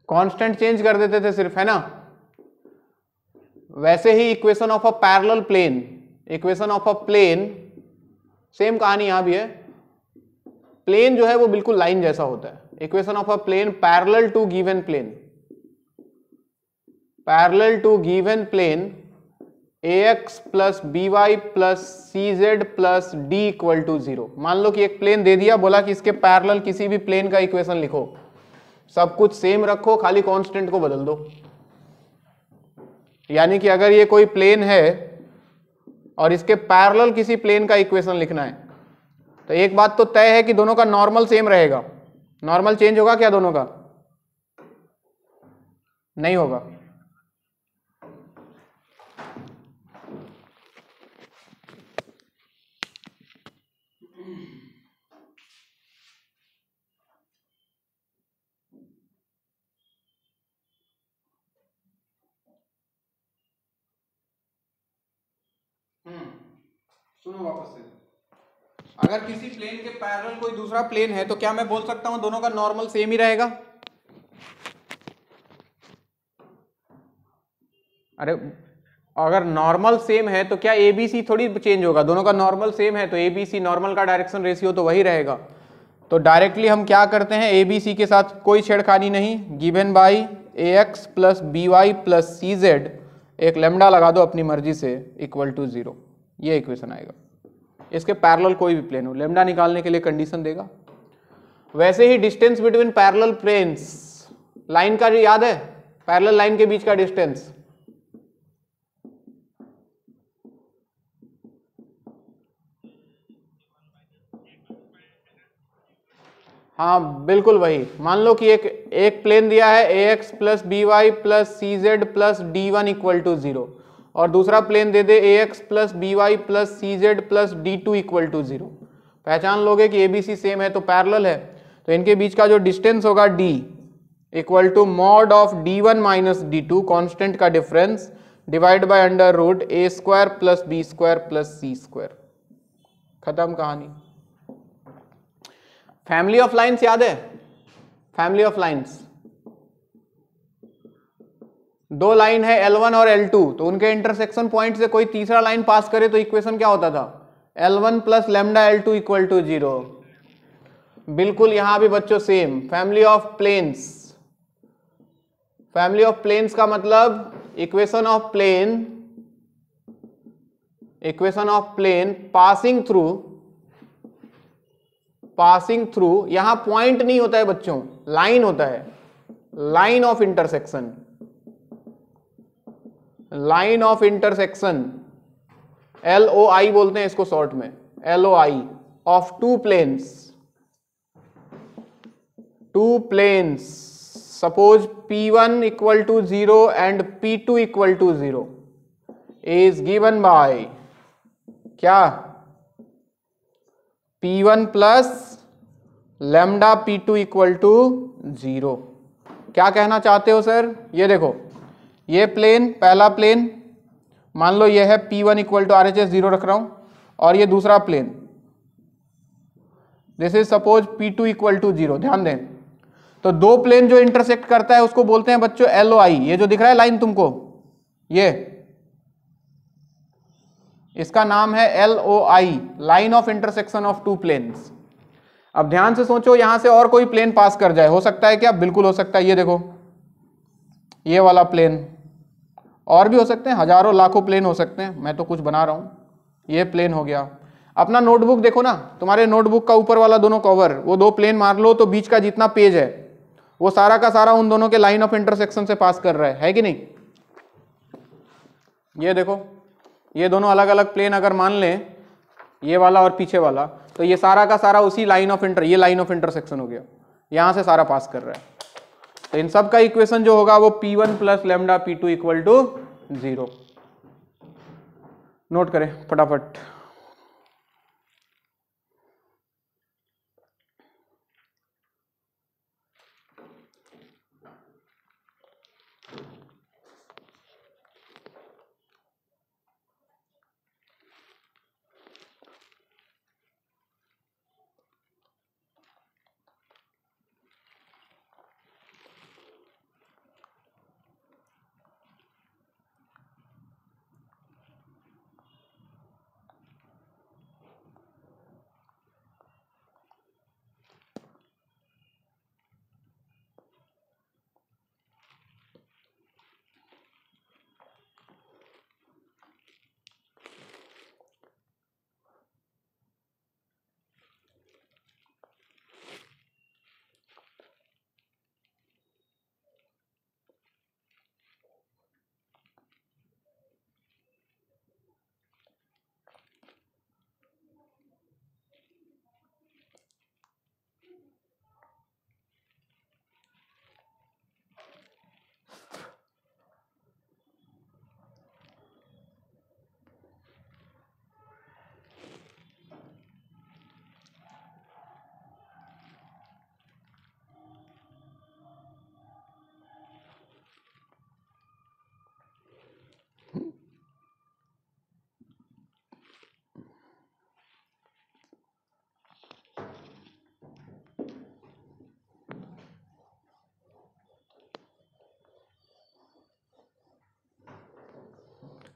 कांस्टेंट चेंज कर देते थे सिर्फ, है ना? वैसे ही equation of a parallel plane, equation of a plane same कहानी यहां भी है। प्लेन जो है वो बिल्कुल लाइन जैसा होता है। Equation of a plane parallel to given plane, parallel to given plane ax plus B Y plus C Z plus d equal to 0। मान लो कि एक प्लेन दे दिया, बोला कि इसके पैरेलल किसी भी प्लेन का इक्वेशन लिखो, सब कुछ सेम रखो, खाली कांस्टेंट को बदल दो। यानी कि अगर ये कोई प्लेन है और इसके पैरेलल किसी प्लेन का इक्वेशन लिखना है तो एक बात तो तय है कि दोनों का नॉर्मल सेम रहेगा। नॉर्मल चेंज होगा क्या दोनों का? नहीं होगा। सुनो वापस से, अगर किसी प्लेन के पैरेलल कोई दूसरा प्लेन है तो क्या मैं बोल सकता हूं दोनों का नॉर्मल सेम ही रहेगा? अरे अगर नॉर्मल सेम है तो क्या एबीसी थोड़ी चेंज होगा? दोनों का नॉर्मल सेम है तो एबीसी नॉर्मल का डायरेक्शन रेशियो तो वही रहेगा। तो डायरेक्टली हम क्या करते हैं, एबीसी के साथ कोई छेड़खानी नहीं, given by a x plus B Y plus C z, एक लेमडा लगा दो अपनी मर्जी से, इक्वल टू 0। ये इक्वेशन आएगा। इसके पैरेलल कोई भी प्लेन हो, लेमडा निकालने के लिए कंडीशन देगा। वैसे ही distance between parallel planes, line का याद है, पैरेलल लाइन के बीच का डिस्टेंस, हाँ बिल्कुल वही। मान लो कि एक प्लेन दिया है A x plus B Y plus C Z plus D one equal to 0, और दूसरा प्लेन दे दे A x plus B Y plus C Z plus D two equal to 0। पहचान लोगे कि एबीसी सेम है तो पैरेलल है, तो इनके बीच का जो डिस्टेंस होगा D equal to mod of D one minus D two, constant का difference, divide by under root A square plus B square plus C square. खत्म कहानी। फैमिली ऑफ लाइंस याद है? फैमिली ऑफ लाइंस, दो लाइन है L1 और L2, तो उनके इंटरसेक्शन पॉइंट से कोई तीसरा लाइन पास करे तो इक्वेशन क्या होता था? L1 plus lambda L2 equal to 0। बिल्कुल यहां भी बच्चों same. Family of planes, family of planes का मतलब equation of plane, equation of plane passing through, यहां पॉइंट नहीं होता है बच्चों, लाइन होता है, line of intersection, line of intersection, LOI बोलते हैं इसको शॉर्ट में, LOI of two planes, suppose P1 equal to 0 and P2 equal to 0 is given by क्या? P1 plus lambda P2 equal to 0। क्या कहना चाहते हो सर? ये देखो, ये प्लेन, पहला प्लेन मान लो ये है P1 इक्वल टू RHS 0 रख रहा हूं, और ये दूसरा plane, this is suppose P2 equal to 0। ध्यान दें, तो दो प्लेन जो इंटरसेक्ट करता है उसको बोलते हैं बच्चों LOI। ये जो दिख रहा है लाइन तुमको, ये इसका नाम है LOI, line of intersection of two planes. अब ध्यान से सोचो, यहां से और कोई प्लेन पास कर जाए, हो सकता है क्या? बिल्कुल हो सकता है। ये देखो, ये वाला प्लेन, और भी हो सकते हैं, हजारों लाखों प्लेन हो सकते हैं, मैं तो कुछ बना रहा हूं। ये प्लेन हो गया। अपना नोटबुक देखो ना, तुम्हारे नोटबुक का ऊपर वाला दोनों कवर, वो दो प्लेन मार लो तो बीच का जितना पेज है वो सारा का सारा उन दोनों के लाइन ऑफ इंटरसेक्शन से पास कर रहा है कि नहीं? ये देखो, ये दोनों अलग अलग प्लेन अगर मान लें, ये वाला और पीछे वाला, तो ये सारा का सारा उसी लाइन ऑफ ये लाइन ऑफ इंटरसेक्शन हो गया, यहां से सारा पास कर रहा है। तो इन सब का इक्वेशन जो होगा वो P1 plus lambda P2 equal to 0। Note करें फटाफट।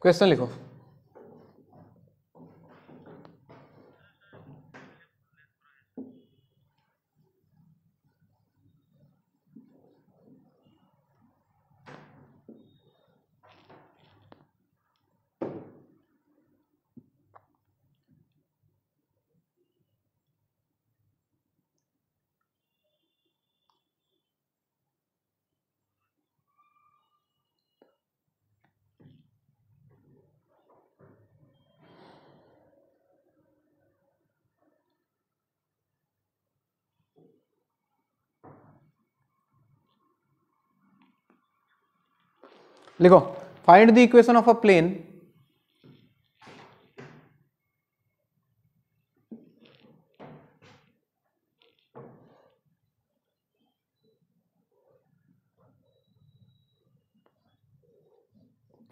क्वेश्चन लिखो। लिखो, find the equation of a plane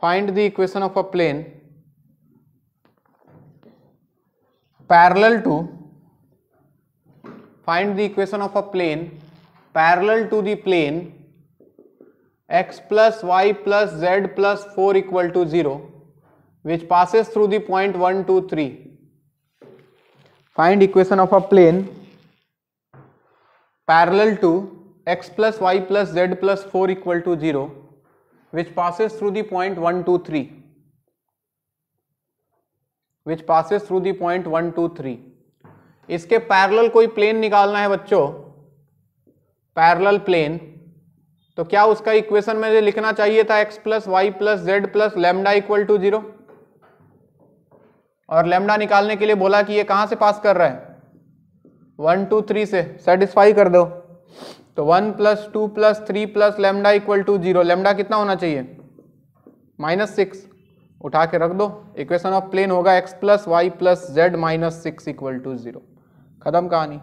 find the equation of a plane parallel to find the equation of a plane parallel to the plane x plus y plus z plus 4 equal to 0 which passes through the point 1 2 3. Find equation of a plane parallel to x plus y plus z plus 4 equal to 0 which passes through the point 1 2 3, which passes through the point 1 2 3. इसके पैरेलल कोई प्लेन निकालना है बच्चों, पैरेलल प्लेन, तो क्या उसका इक्वेशन में लिखना चाहिए था x plus y plus z plus lambda equal to 0, और लैम्डा निकालने के लिए बोला कि ये कहां से पास कर रहा है 1 2 3 से, सेटिस्फाई कर दो। तो 1 plus 2 plus 3 plus lambda equal to 0, lambda कितना होना चाहिए -6, उठा के रख दो, इक्वेशन ऑफ प्लेन होगा x plus y plus z -6 equal to 0, खत्म कहानी।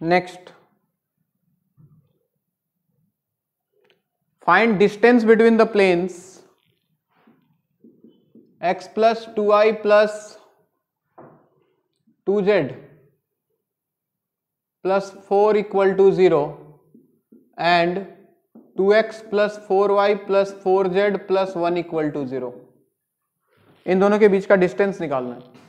Next, find distance between the planes x plus 2i plus 2z plus 4 equal to 0 and 2x plus 4y plus 4z plus 1 equal to 0. इन दोनों के बीच का डिस्टेंस निकालना है।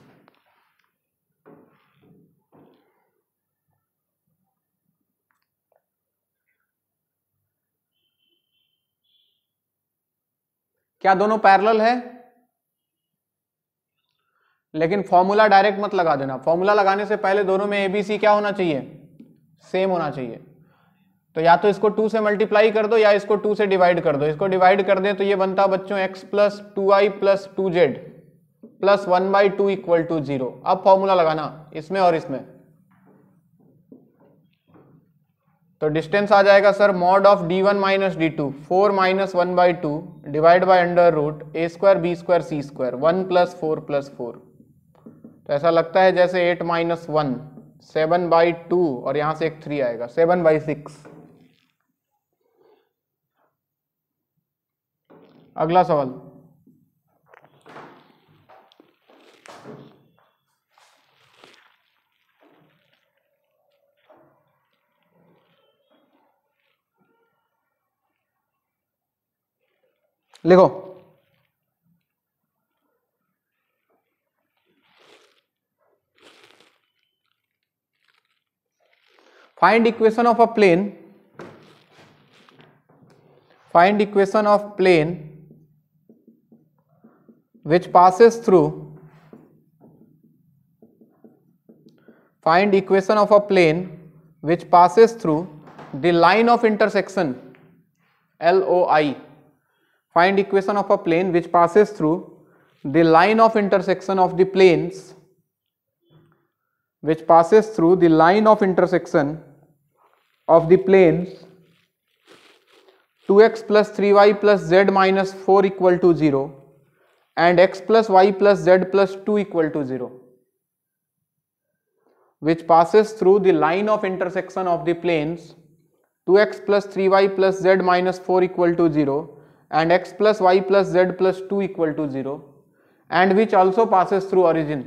क्या दोनों पैरेलल है? लेकिन फॉर्मूला डायरेक्ट मत लगा देना, फॉर्मूला लगाने से पहले दोनों में एबीसी क्या होना चाहिए, सेम होना चाहिए। तो या तो इसको 2 से मल्टीप्लाई कर दो या इसको 2 से डिवाइड कर दो। इसको डिवाइड कर दे तो ये बनता बच्चों x plus 2i plus 2z plus 1/2 equal to 0। अब फॉर्मूला लगाना इसमें और इसमें, तो डिस्टेंस आ जाएगा sir mod of d1 minus d2 4 minus 1/2 divide by under root a square b square c square 1 plus 4 plus 4। तो ऐसा लगता है जैसे 8 माइनस 1 7/2 और यहां से एक 3 आएगा 7/6। अगला सवाल, लिखो find equation of a plane, find equation of plane which passes through, find equation of a plane which passes through the line of intersection LOI, find equation of a plane which passes through the line of intersection of the planes, which passes through the line of intersection of the planes 2x plus 3y plus z minus 4 equal to 0 and x plus y plus z plus 2 equal to 0, which passes through the line of intersection of the planes 2x plus 3y plus z minus 4 equal to 0 and x plus y plus z plus 2 equal to 0 and which also passes through origin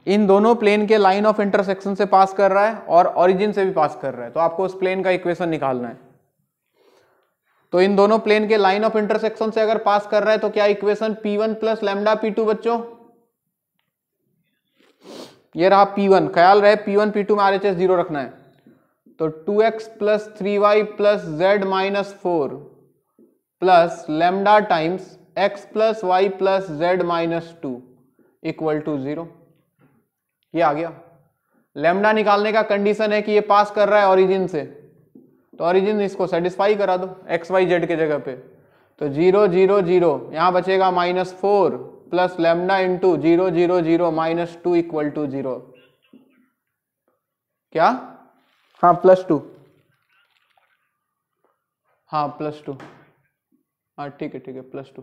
इन दोनों प्लेन के लाइन ऑफ इंटरसेक्शन से पास कर रहा है और ओरिजिन से भी पास कर रहा है, तो आपको उस प्लेन का इक्वेशन निकालना है। तो इन दोनों प्लेन के लाइन ऑफ इंटरसेक्शन से अगर पास कर रहा है तो क्या equation P1 plus lambda P2 बच्चों, ये रहा P1, ख्याल रहे P1 P2 में RHS 0 रखना है। तो 2x plus 3y plus z minus 4 plus lambda times x plus y plus z minus 2 equal to 0। ये आ गया। लैम्डा निकालने का कंडीशन है कि ये पास कर रहा है ओरिजिन से, तो ओरिजिन इसको सेटिस्फाई करा दो एक्स वाई जेड के जगह पे। तो 0 0 0 यहां बचेगा -4 plus lambda into 0 0 0 minus 2 equal to 0। क्या? हाँ +2, हाँ +2, हाँ ठीक है +2।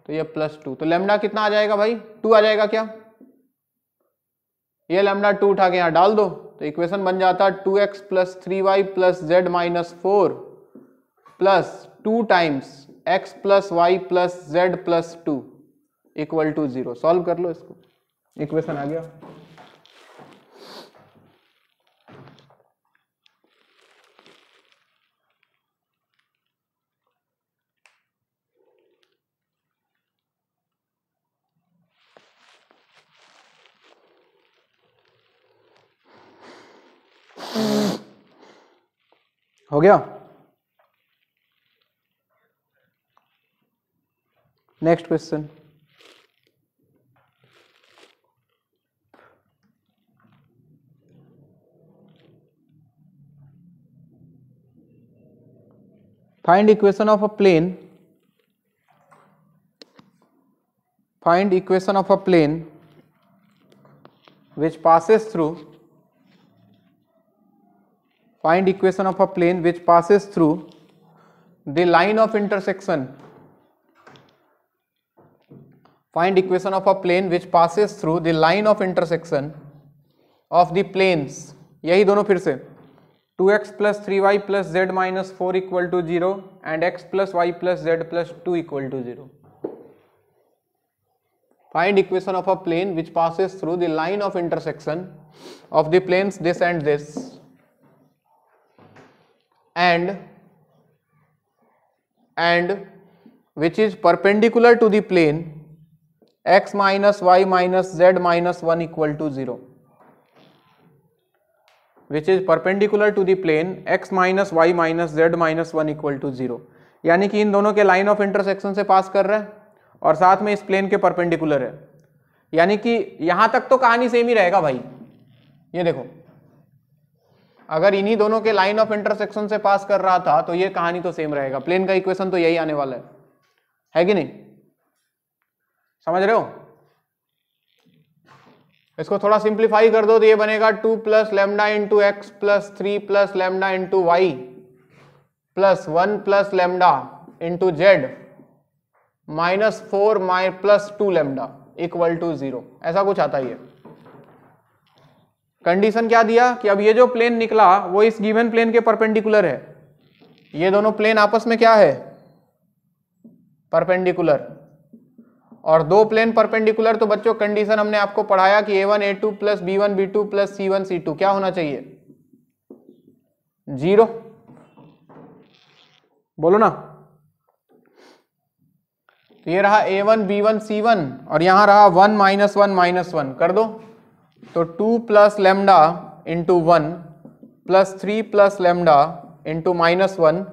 तो ये +2, तो लैम्डा कितना आ जाएगा भाई? 2 आ जाएगा क्या? ये लैम्डा 2 उठा के यहां डाल दो तो इक्वेशन बन जाता 2x plus 3y plus z minus 4 plus 2 times x plus y plus z plus 2 equal to 0। Solve कर लो इसको, इक्वेशन आ गया। हो गया। Next question, find equation of a plane, find equation of a plane which passes through, find equation of a plane which passes through the line of intersection, find equation of a plane which passes through the line of intersection of the planes, यही दोनों फिर से 2x plus 3y plus z minus 4 equal to 0 and x plus y plus z plus 2 equal to 0. Find equation of a plane which passes through the line of intersection of the planes this and this and which is perpendicular to the plane x minus y minus z minus 1 equal to 0, which is perpendicular to the plane x minus y minus z minus 1 equal to 0। यानी कि इन दोनों के लाइन ऑफ इंटरसेक्शन से पास कर रहा है और साथ में इस प्लेन के परपेंडिकुलर है, यानी कि यहां तक तो कहानी सेम ही रहेगा भाई। ये देखो, अगर इन्हीं दोनों के लाइन ऑफ इंटरसेक्शन से पास कर रहा था तो ये कहानी तो सेम रहेगा, प्लेन का इक्वेशन तो यही आने वाला है कि नहीं? समझ रहे हो? इसको थोड़ा सिंप्लीफाई कर दो तो ये बनेगा 2 plus lambda into x plus 3 plus lambda into y plus 1 plus lambda into z minus 4 plus 2 lambda equal to 0। ऐसा कुछ आता ही है। कंडीशन क्या दिया कि अब ये जो प्लेन निकला वो इस गिवन प्लेन के परपेंडिकुलर है। ये दोनों प्लेन आपस में क्या है? परपेंडिकुलर। और दो प्लेन परपेंडिकुलर, तो बच्चों कंडीशन हमने आपको पढ़ाया कि a1 a2 plus b1 b2 plus c1 c2 क्या होना चाहिए? 0। बोलो ना। तो ये रहा a1 b1 c1 और यहां रहा 1 -1 -1 कर दो तो 2 plus lambda into 1 plus 3 plus lambda into -1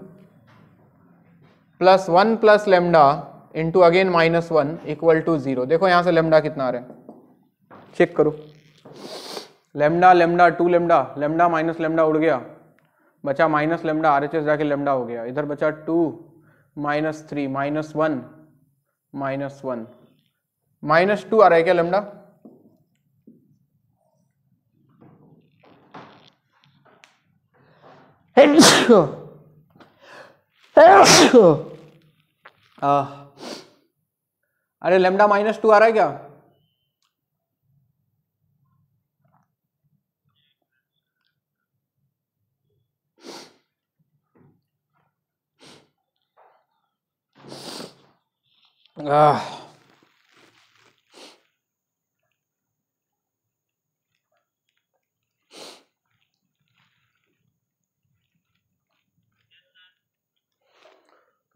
plus 1 plus lambda into again -1 equal to 0। देखो यहां से लैम्डा कितना आ रहा है, चेक करो। Lambda lambda 2 lambda, lambda minus lambda उड़ गया, बचा माइनस लैम्डा, RHS जाके लैम्डा हो गया। इधर बचा 2 -3 -1 -1 -2 आ रहा है क्या लैम्डा? अरे लैम्डा -2 आ रहा है क्या?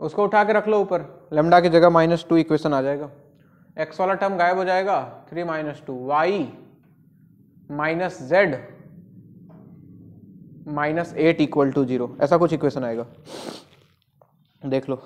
उसको उठा के रख लो ऊपर, लेमडा की जगह -2 इक्वेशन आ जाएगा, x वाला टर्म गायब हो जाएगा, 3 - 2 y माइनस z -8 = 0, ऐसा कुछ इक्वेशन आएगा, देख लो।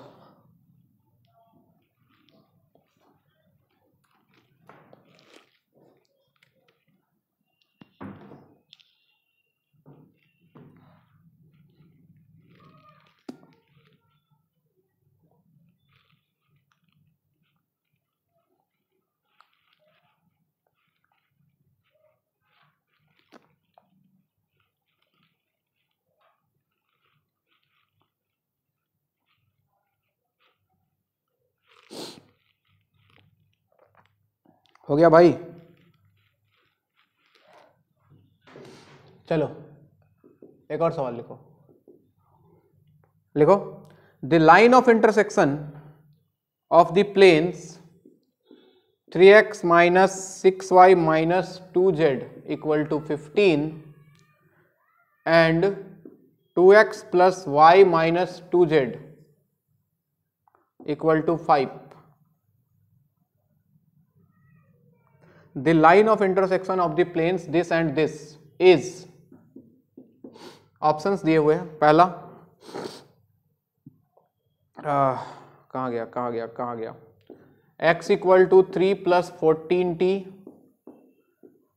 हो गया भाई? चलो एक और सवाल लिखो। लिखो, the line of intersection of the planes 3x - 6y - 2z = 15 and 2x + y - 2z = 5. The line of intersection of the planes this and this is, options दिए हुए हैं। पहला कहाँ गया, x = 3 + 14t,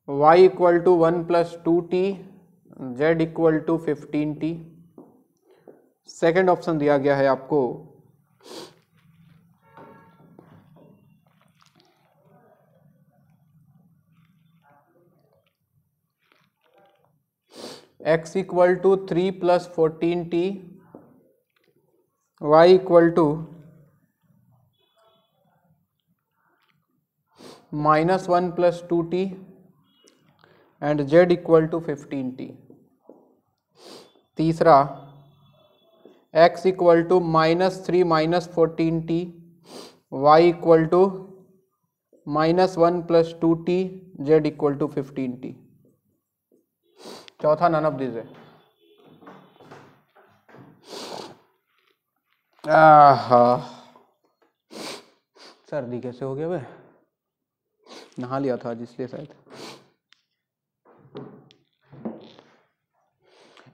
y = 1 + 2t, z = 15t। Second option दिया गया है आपको x = 3 + 14t, y = -1 + 2t and z = 15t। तीसरा x = -3 - 14t, y = -1 + 2t, z = 15t। चौथा नन ऑफ दिस है। सर्दी कैसे हो गया बे? नहा लिया था आज इसलिए शायद।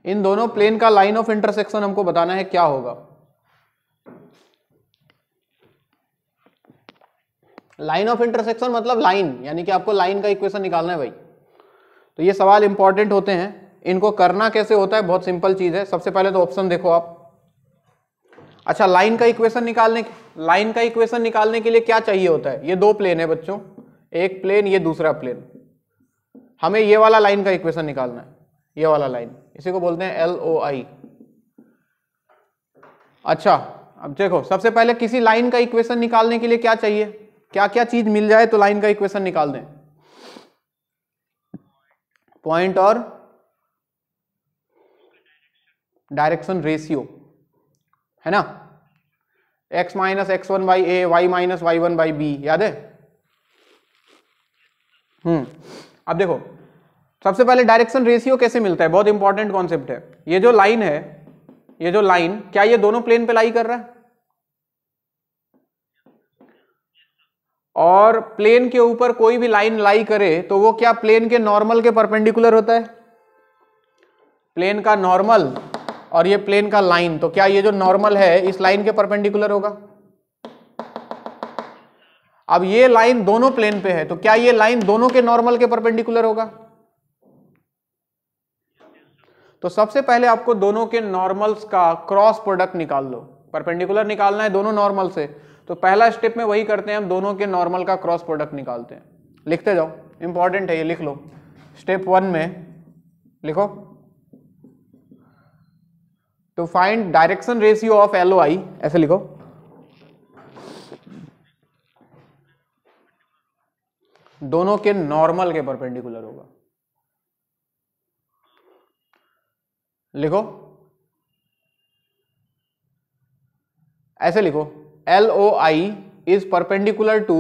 इन दोनों प्लेन का लाइन ऑफ इंटरसेक्शन हमको बताना है क्या होगा। लाइन ऑफ इंटरसेक्शन मतलब लाइन, यानी कि आपको लाइन का इक्वेशन निकालना है भाई। तो ये सवाल इंपॉर्टेंट होते हैं। इनको करना कैसे होता है, बहुत सिंपल चीज है। सबसे पहले तो ऑप्शन देखो आप। अच्छा, लाइन का इक्वेशन निकालने के लिए क्या चाहिए होता है? ये दो प्लेन है बच्चों, एक प्लेन, ये दूसरा प्लेन। हमें ये वाला लाइन का इक्वेशन निकालना है, ये वाला लाइन, इसी को बोलते हैं LOI। अच्छा, अब देखो, सबसे पहले किसी लाइन का इक्वेशन निकालने के लिए क्या चाहिए, क्या क्या चीज मिल जाए तो लाइन का इक्वेशन निकाल दें? पॉइंट और डायरेक्शन रेशियो, है ना? x - x1/a, y - y1/b, याद है? अब देखो, सबसे पहले डायरेक्शन रेशियो कैसे मिलता है, बहुत इंपॉर्टेंट कॉन्सेप्ट है। ये जो लाइन है, ये जो लाइन, क्या ये दोनों प्लेन पे लाई कर रहा है? और प्लेन के ऊपर कोई भी लाइन लाई करे तो वो क्या प्लेन के नॉर्मल के परपेंडिकुलर होता है? प्लेन का नॉर्मल और ये प्लेन का लाइन, तो क्या ये जो नॉर्मल है इस लाइन के परपेंडिकुलर होगा? अब ये लाइन दोनों प्लेन पे है, तो क्या ये लाइन दोनों के नॉर्मल के परपेंडिकुलर होगा? तो सबसे पहले आपको दोनों के नॉर्मल्स का क्रॉस प्रोडक्ट निकाल लो। परपेंडिकुलर निकालना है दोनों नॉर्मल से, तो पहला स्टेप में वही करते हैं, हम दोनों के नॉर्मल का क्रॉस प्रोडक्ट निकालते हैं। लिखते जाओ, इंपॉर्टेंट है ये, लिख लो। स्टेप 1 में लिखो, to find direction ratio of LOI, ऐसे लिखो। दोनों के नॉर्मल के परपेंडिकुलर होगा, लिखो ऐसे लिखो, LOI is perpendicular to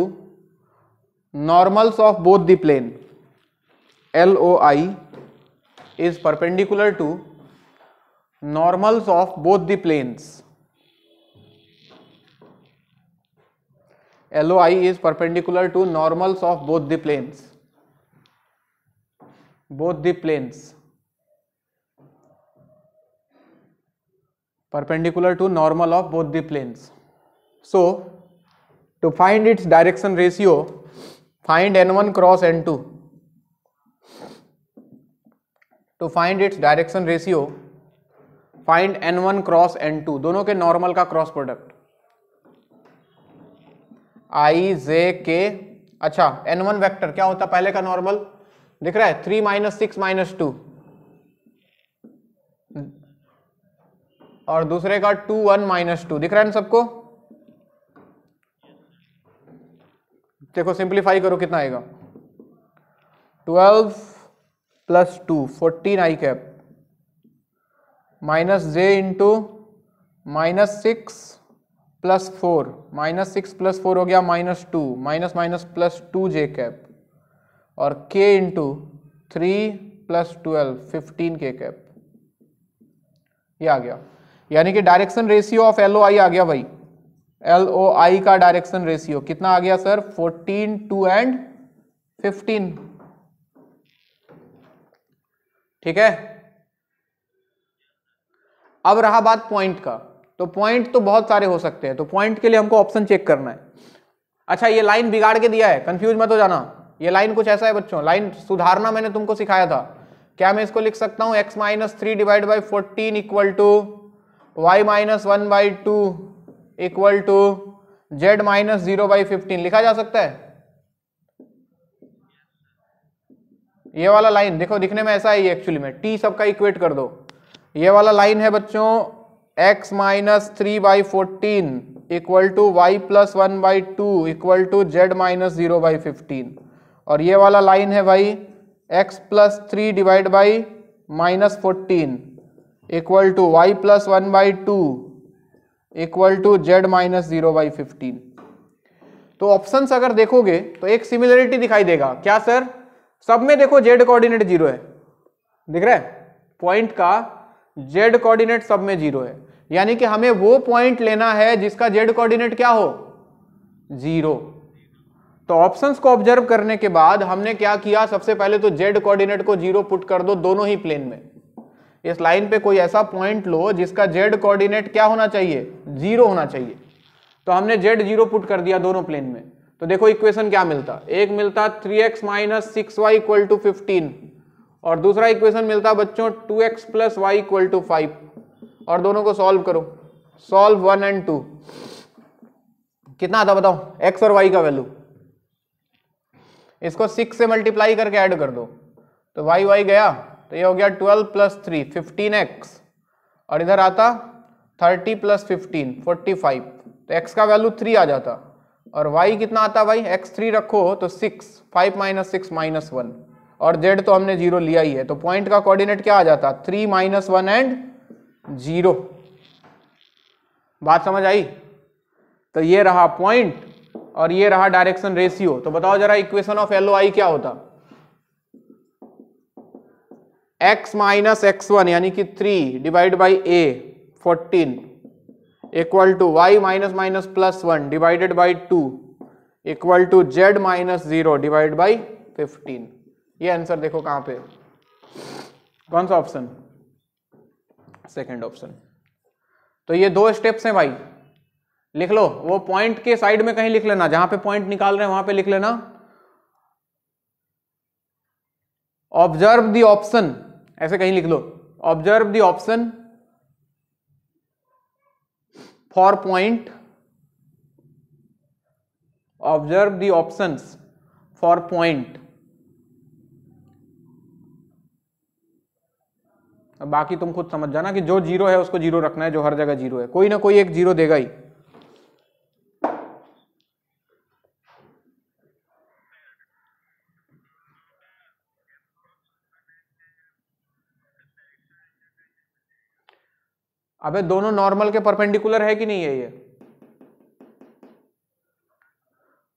normals of both the plane. LOI is perpendicular to normals of both the planes. LOI is perpendicular to normals of both the planes. Both the planes. Perpendicular to normal of both the planes. So, to find its direction ratio, find N1 cross N2. To find its direction ratio, find N1 cross N2, दोनों के नॉर्मल का cross product I J K। अच्छा, N1 वेक्टर क्या होता है? पहले का नॉर्मल दिख रहा है, 3 - 6 - 2, और दूसरे का 2 1 - 2 दिख रहा है ना सबको? देखो सिंप्लीफाई करो कितना आएगा, 12 + 2 14 I cap minus j into -6 + 4 -6 + 4 हो गया -2 माइनस प्लस 2 j कैप और k इंटू 3 + 12 15 k कैप। ये आ गया, यानी कि डायरेक्शन रेशियो ऑफ LOI आ गया भाई। LOI का डायरेक्शन रेशियो कितना आ गया सर? 14 2 एंड 15। ठीक है, अब रहा बात पॉइंट का। तो पॉइंट तो बहुत सारे हो सकते हैं, तो पॉइंट के लिए हमको ऑप्शन चेक करना है। अच्छा, ये लाइन बिगाड़ के दिया है, कंफ्यूज मत हो जाना। ये लाइन कुछ ऐसा है बच्चों, लाइन सुधारना मैंने तुमको सिखाया था। क्या मैं इसको लिख सकता हूं x - 3 / 14 equal to y - 1/2 equal to z - 0/15 लिखा जा सकता है? ये वाला लाइन देखो, दिखने में ऐसा है, ये एक्चुअली में t सबका इक्वेट कर दो। ये वाला लाइन है बच्चों x - 3/14 equal to y + 1/2 equal to z - 0/15, और ये वाला लाइन है भाई x + 3 / -14 equal to y + 1/2 equal to z - 0/15। तो ऑप्शंस अगर देखोगे तो एक सिमिलरिटी दिखाई देगा। क्या सर? सब में देखो z कोऑर्डिनेट 0 है, दिख रहा है? पॉइंट का z कोऑर्डिनेट सब में 0 है, यानी कि हमें वो पॉइंट लेना है जिसका z कोऑर्डिनेट क्या हो? 0। तो ऑप्शंस को ऑब्जर्व करने के बाद हमने क्या किया, सबसे पहले तो z कोऑर्डिनेट को 0 पुट कर दो दोनों ही प्लेन में। इस लाइन पे कोई ऐसा पॉइंट लो जिसका z कोऑर्डिनेट क्या होना चाहिए? 0 होना चाहिए। तो हमने z 0 पुट कर दिया दोनों प्लेन में। तो देखो इक्वेशन क्या मिलता, एक मिलता 3x - 6y = 15, और दूसरा इक्वेशन मिलता बच्चों 2x + y = 5, और दोनों को सॉल्व करो। सॉल्व 1 और 2, कितना आता बताओ x और y का वैल्यू? इसको 6 से मल्टीप्लाई करके ऐड कर दो, तो y गया, तो ये हो गया 12 + 3 15x, और इधर आता 30 + 15 45, तो x का वैल्यू 3 आ जाता, और y कितना आता भाई? x 3 रखो तो 6, 5 - 6 - 1, और z तो हमने 0 लिया ही है, तो पॉइंट का कोऑर्डिनेट क्या आ जाता? 3 - 1 एंड 0। बात समझ आई? तो ये रहा पॉइंट और ये रहा डायरेक्शन रेशियो। तो बताओ जरा इक्वेशन ऑफ LOI क्या होता? x - x1 यानी कि 3 / a 14 equal to y - +1 divided by 2 equal to z - 0 divide by 15। ये आंसर देखो कहां पे, कौन सा ऑप्शन? Second option. तो ये 2 स्टेप्स हैं भाई, लिख लो। वो पॉइंट के साइड में कहीं लिख लेना, जहां पे पॉइंट निकाल रहे हैं वहां पे लिख लेना ऑब्जर्व द ऑप्शन, ऐसे कहीं लिख लो observe the option for point, observe the options for point. बाकी तुम खुद समझ जाना कि जो 0 है उसको 0 रखना है, जो हर जगह 0 है, कोई ना कोई एक 0 देगा ही। अबे दोनों नॉर्मल के परपेंडिकुलर है कि नहीं है? ये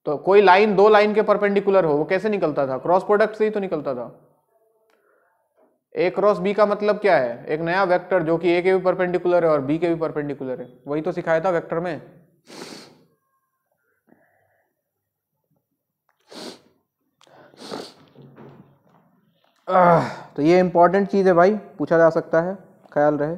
तो कोई लाइन दो लाइन के परपेंडिकुलर हो वो कैसे निकलता था? क्रॉस प्रोडक्ट से ही तो निकलता था। ए क्रॉस बी का मतलब क्या है? एक नया वेक्टर जो कि ए के भी परपेंडिकुलर है और बी के भी परपेंडिकुलर है, वही तो सिखाया था वेक्टर में। तो ये इंपॉर्टेंट चीज है भाई, पूछा जा सकता है, ख्याल रहे।